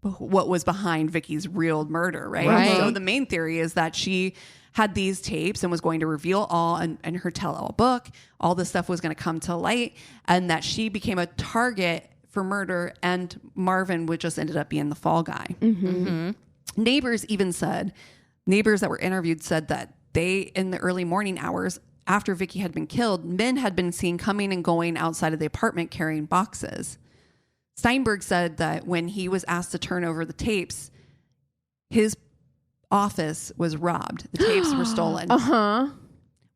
what was behind Vicki's real murder, right? So the main theory is that she had these tapes and was going to reveal all in her tell-all book. All this stuff was going to come to light, and that she became a target for murder, and Marvin would just ended up being the fall guy. Neighbors that were interviewed said that they, in the early morning hours after Vicki had been killed, men had been seen coming and going outside of the apartment carrying boxes. Steinberg said that when he was asked to turn over the tapes, his office was robbed. The tapes were stolen. Well,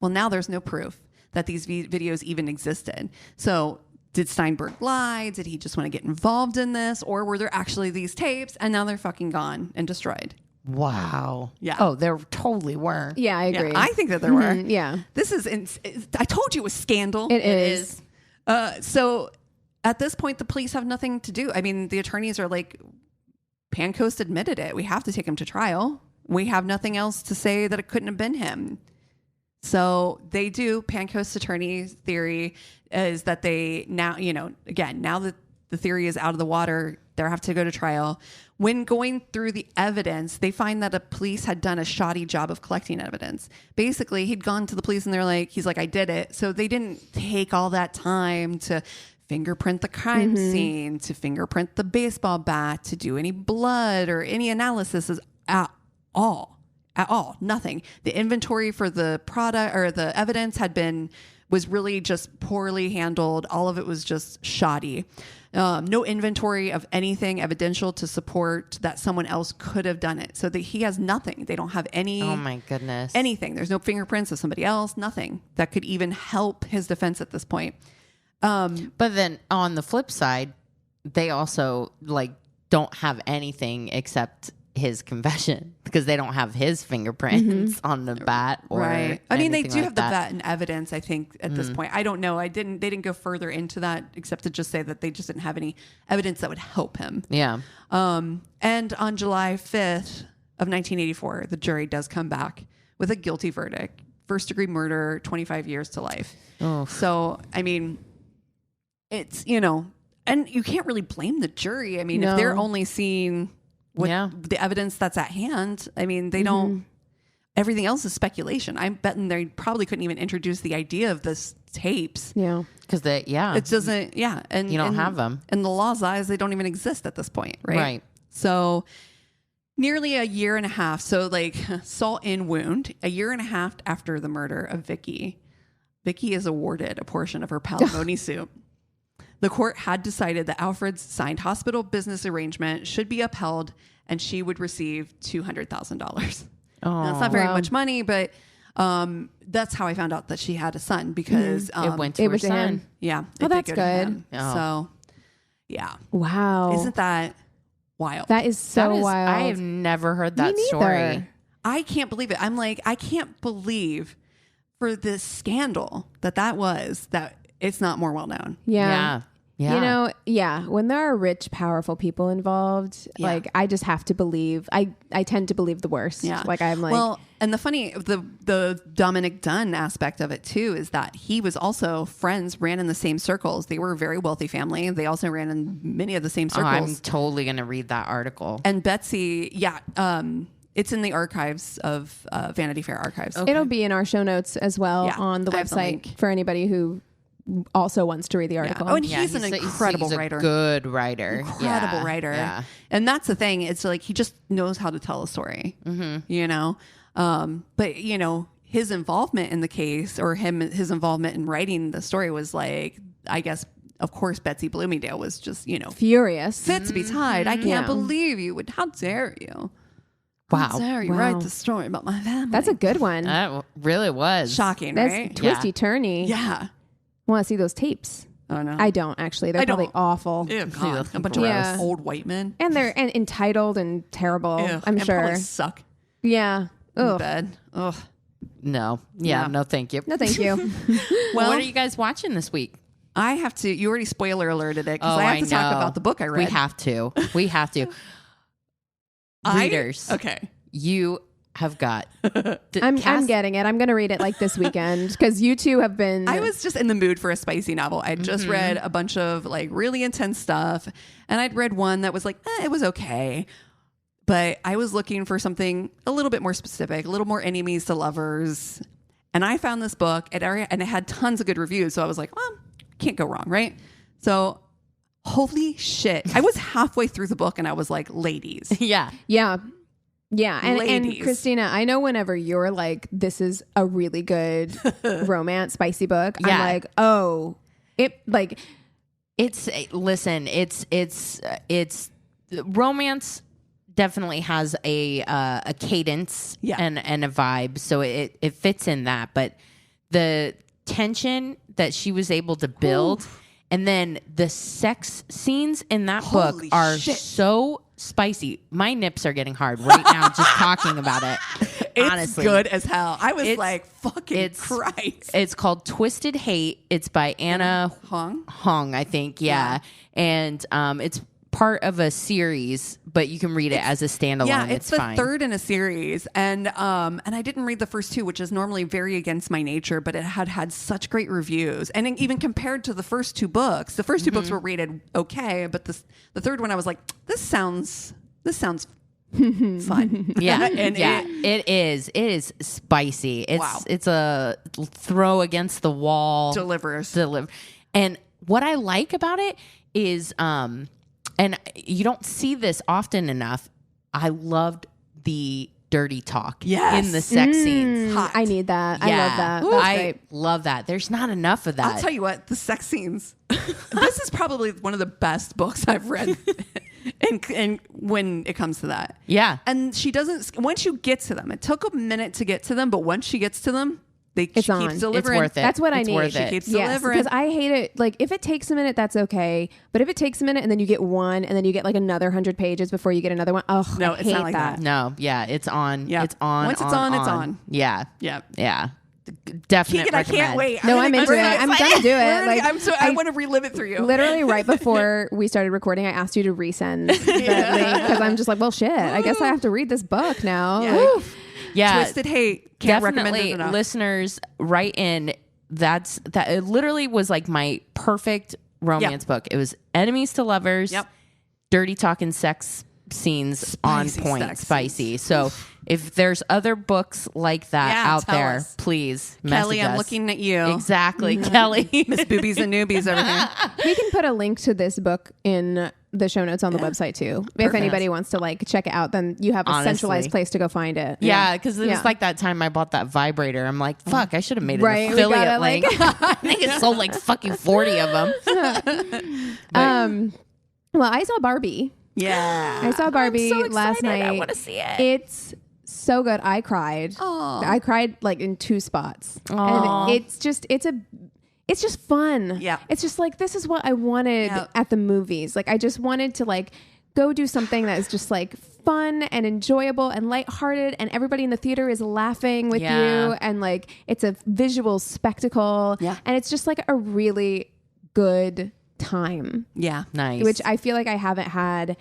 now there's no proof that these videos even existed. So did Steinberg lie? Did he just want to get involved in this? Or were there actually these tapes and now they're fucking gone and destroyed? Wow. Yeah. Oh, there totally were. yeah, I agree. Yeah, I think that there were. Yeah, This is, I told you it was scandal. it is. So at this point, the police have nothing to do. I mean, the attorneys are like, Pancoast admitted it. We have to take him to trial. We have nothing else to say that it couldn't have been him. So they do. Pancoast's attorney's theory is that they now, now that the theory is out of the water, they have to go to trial. When going through the evidence, they find that the police had done a shoddy job of collecting evidence. Basically, he'd gone to the police and he's like, I did it. So they didn't take all that time to fingerprint the crime scene, to fingerprint the baseball bat, to do any blood or any analysis at all. Nothing. The inventory for the product or the evidence was really just poorly handled. All of it was just shoddy. No inventory of anything evidential to support that someone else could have done it. So that he has nothing. They don't have any. Oh my goodness. Anything. There's no fingerprints of somebody else. Nothing that could even help his defense at this point. But then on the flip side, they also don't have anything except his confession because they don't have his fingerprints on the bat. Or right. I mean, they do have the that. bat and evidence, I think, at this point. I don't know. They didn't go further into that except to just say that they just didn't have any evidence that would help him. Yeah. And on July 5th of 1984, the jury does come back with a guilty verdict. First degree murder, 25 years to life. Oh. So, I mean, it's, and you can't really blame the jury. I mean, if they're only seeing the evidence that's at hand, I mean, they don't, everything else is speculation. I'm betting they probably couldn't even introduce the idea of this tapes. Yeah. Because it doesn't, and you don't have them. In the law's eyes, they don't even exist at this point, right? Right. So nearly a year and a half. So salt in wound, a year and a half after the murder of Vicki is awarded a portion of her palimony suit. The court had decided that Alfred's signed hospital business arrangement should be upheld and she would receive $200,000. Now, it's not very much money, but that's how I found out that she had a son because it went to her son. Yeah. Oh, that's good. So, yeah. Wow. Isn't that wild? That is so wild. I have never heard that Me story. neither. I can't believe it. I'm like, I can't believe for this scandal that it's not more well known. Yeah. Yeah. When there are rich, powerful people involved, I just have to believe. I tend to believe the worst. Yeah. Well, and the Dominic Dunn aspect of it too is that he was also ran in the same circles. They were a very wealthy family. They also ran in many of the same circles. I'm totally going to read that article. And Betsy, it's in the archives of Vanity Fair archives. It'll be in our show notes as well on the I have the website link. for anybody who also wants to read the article. Oh, and he's an incredible writer. A good writer. Incredible writer. Yeah. And that's the thing. It's he just knows how to tell a story, but his involvement in the case, or his involvement in writing the story was like, I guess, of course, Betsy Bloomingdale was just, furious. fit to be tied. I can't Yeah. believe you would. How dare you? Wow. How dare you write the story about my family? That's a good one. That really was. Shocking, That's right? twisty turny. Yeah. Want to see those tapes? Oh, no. I don't actually. They're I probably don't. awful. Ew, God. A bunch of Yeah. old white men. And they're entitled and terrible. Ew, I'm and sure. probably suck Yeah. in Ugh. bed. Ugh. No. Yeah, No. no, thank you. No, thank you. Well, what are you guys watching this week? I have to. You already spoiler alerted it because Oh, I have to talk know. about the book I read. We have to. We have to. Readers, Okay. you have got. I'm getting it. I'm going to read it like this weekend because you two have been. I was just in the mood for a spicy novel. I'd just read a bunch of like really intense stuff, and I'd read one that was like, it was okay. But I was looking for something a little bit more specific, a little more enemies to lovers. And I found this book and it had tons of good reviews. So I was like, well, can't go wrong, right? So holy shit. I was halfway through the book and I was like, ladies. Yeah. Yeah. Yeah. And Ladies. Christina, I know whenever you're like, this is a really good romance, spicy book, Yeah. I'm like, oh, it like, Listen, it's romance definitely has a cadence Yeah. and a vibe, so it fits in that. But the tension that she was able to build, and then the sex scenes in that book Holy are shit. so spicy. My nips are getting hard right now just talking about it. It's Honestly, good as hell. I was It's- like, fucking Christ. It's called Twisted Hate. It's by Anna Hong, I think. Yeah. And it's part of a series, but you can read it as a standalone. Yeah, it's the fine. third in a series, and I didn't read the first two, which is normally very against my nature, but it had such great reviews, and even compared to the first two books, the first two books were rated okay, but the third one I was like, this sounds fun. Yeah, and it is spicy. Wow. It's a throw against the wall. delivers. And what I like about it is, and you don't see this often enough, I loved the dirty talk Yes. in the sex scenes. Hot. I need that. I Yeah. love that. That's I great. love that. There's not enough of that. I'll tell you what, the sex scenes. This is probably one of the best books I've read, and when it comes to that. Yeah. And she doesn't. Once you get to them, it took a minute to get to them, but once she gets to them, she It's on. keeps It's delivering. worth it. That's what I It's need. worth She it. keeps Yes, delivering. because I hate it. Like if it takes a minute, that's okay. But if it takes a minute and then you get one and then you get like another 100 pages before you get another one, oh, No, I it's hate not like that. No, yeah, it's on. Yeah. It's on. Once it's on, it's on. Yeah. Yeah. Yeah. Definite Keegan, I recommend. can't wait. No, I'm into it. I'm gonna do it. Like, I want to relive it through you. Literally right before we started recording, I asked you to resend the link because I'm just like, well, shit. I guess I have to read this book now. Yeah. Like, Yeah. Twisted Hate. Can't recommend Definitely, it enough. listeners, write in. That it literally was like my perfect romance book. It was enemies to lovers, Yep. dirty talking sex scenes Spicy on point, sex spicy. So if there's other books like that Yeah, out tell there, us. please Kelly, message I'm us. looking at you. Exactly, Kelly. Miss Boobies and Newbies over here. we can put a link to this book in the show notes on the website too. If anybody wants to like check it out, then you have a Honestly. centralized place to go find it. Yeah, because it Yeah. was like that time I bought that vibrator. I'm like, fuck, I should have made an Right, we affiliate gotta, like- link. I think it sold like fucking 40 of them. Well, I saw Barbie. Yeah. I saw Barbie so last excited. night. I wanna see it. It's so good. I cried. Aw. I cried like in 2 spots. Aw. And it's just fun. Yeah. It's just like, this is what I wanted Yeah. at the movies. Like, I just wanted to like go do something that is just like fun and enjoyable and lighthearted, and everybody in the theater is laughing with Yeah. you, and like it's a visual spectacle. Yeah. And it's just like a really good time, Yeah. Nice. which I feel like I haven't had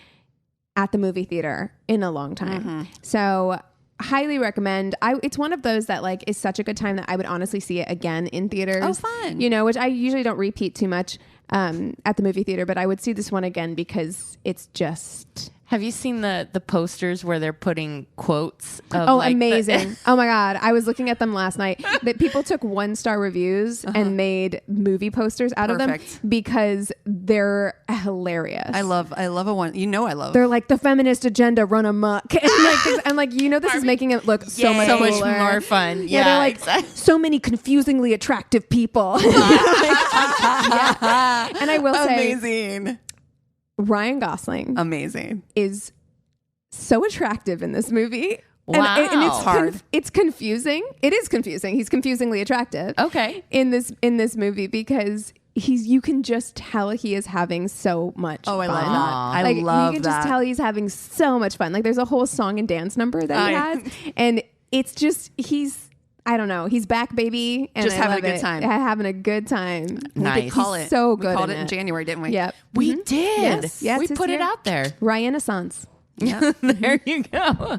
at the movie theater in a long time. So highly recommend. It's one of those that like is such a good time that I would honestly see it again in theaters. Oh, fun. You know, which I usually don't repeat too much at the movie theater, but I would see this one again because it's just Have you seen the posters where they're putting quotes of amazing. Oh my God. I was looking at them last night that people took 1-star reviews and made movie posters out of them because they're hilarious. I love a one. You know, I love. They're like the feminist agenda run amok. And I'm like, this is making it look so much more fun. Yeah, they're like so many confusingly attractive people. And I will say, amazing. Ryan Gosling, amazing, is so attractive in this movie. Wow. And it's hard. It's confusing. It is confusing. He's confusingly attractive. Okay. In this movie because you can just tell he is having so much fun. I love that. Like, I love you can that. just tell he's having so much fun. Like there's a whole song and dance number that he has, and it's just I don't know. He's back, baby. And just having a good time. Having a good time. Nice. We did call it. So good. We called it in January, didn't we? Yep. We did. Yes, we put it out there. Renaissance. Yeah. There you go.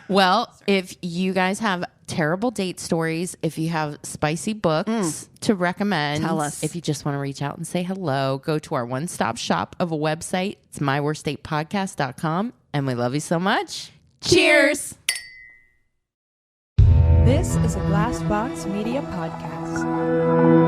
Well, if you guys have terrible date stories, if you have spicy books to recommend, tell us. If you just want to reach out and say hello, go to our one-stop shop of a website. It's myworstdatepodcast.com. And we love you so much. Cheers. This is a Glass Box Media podcast.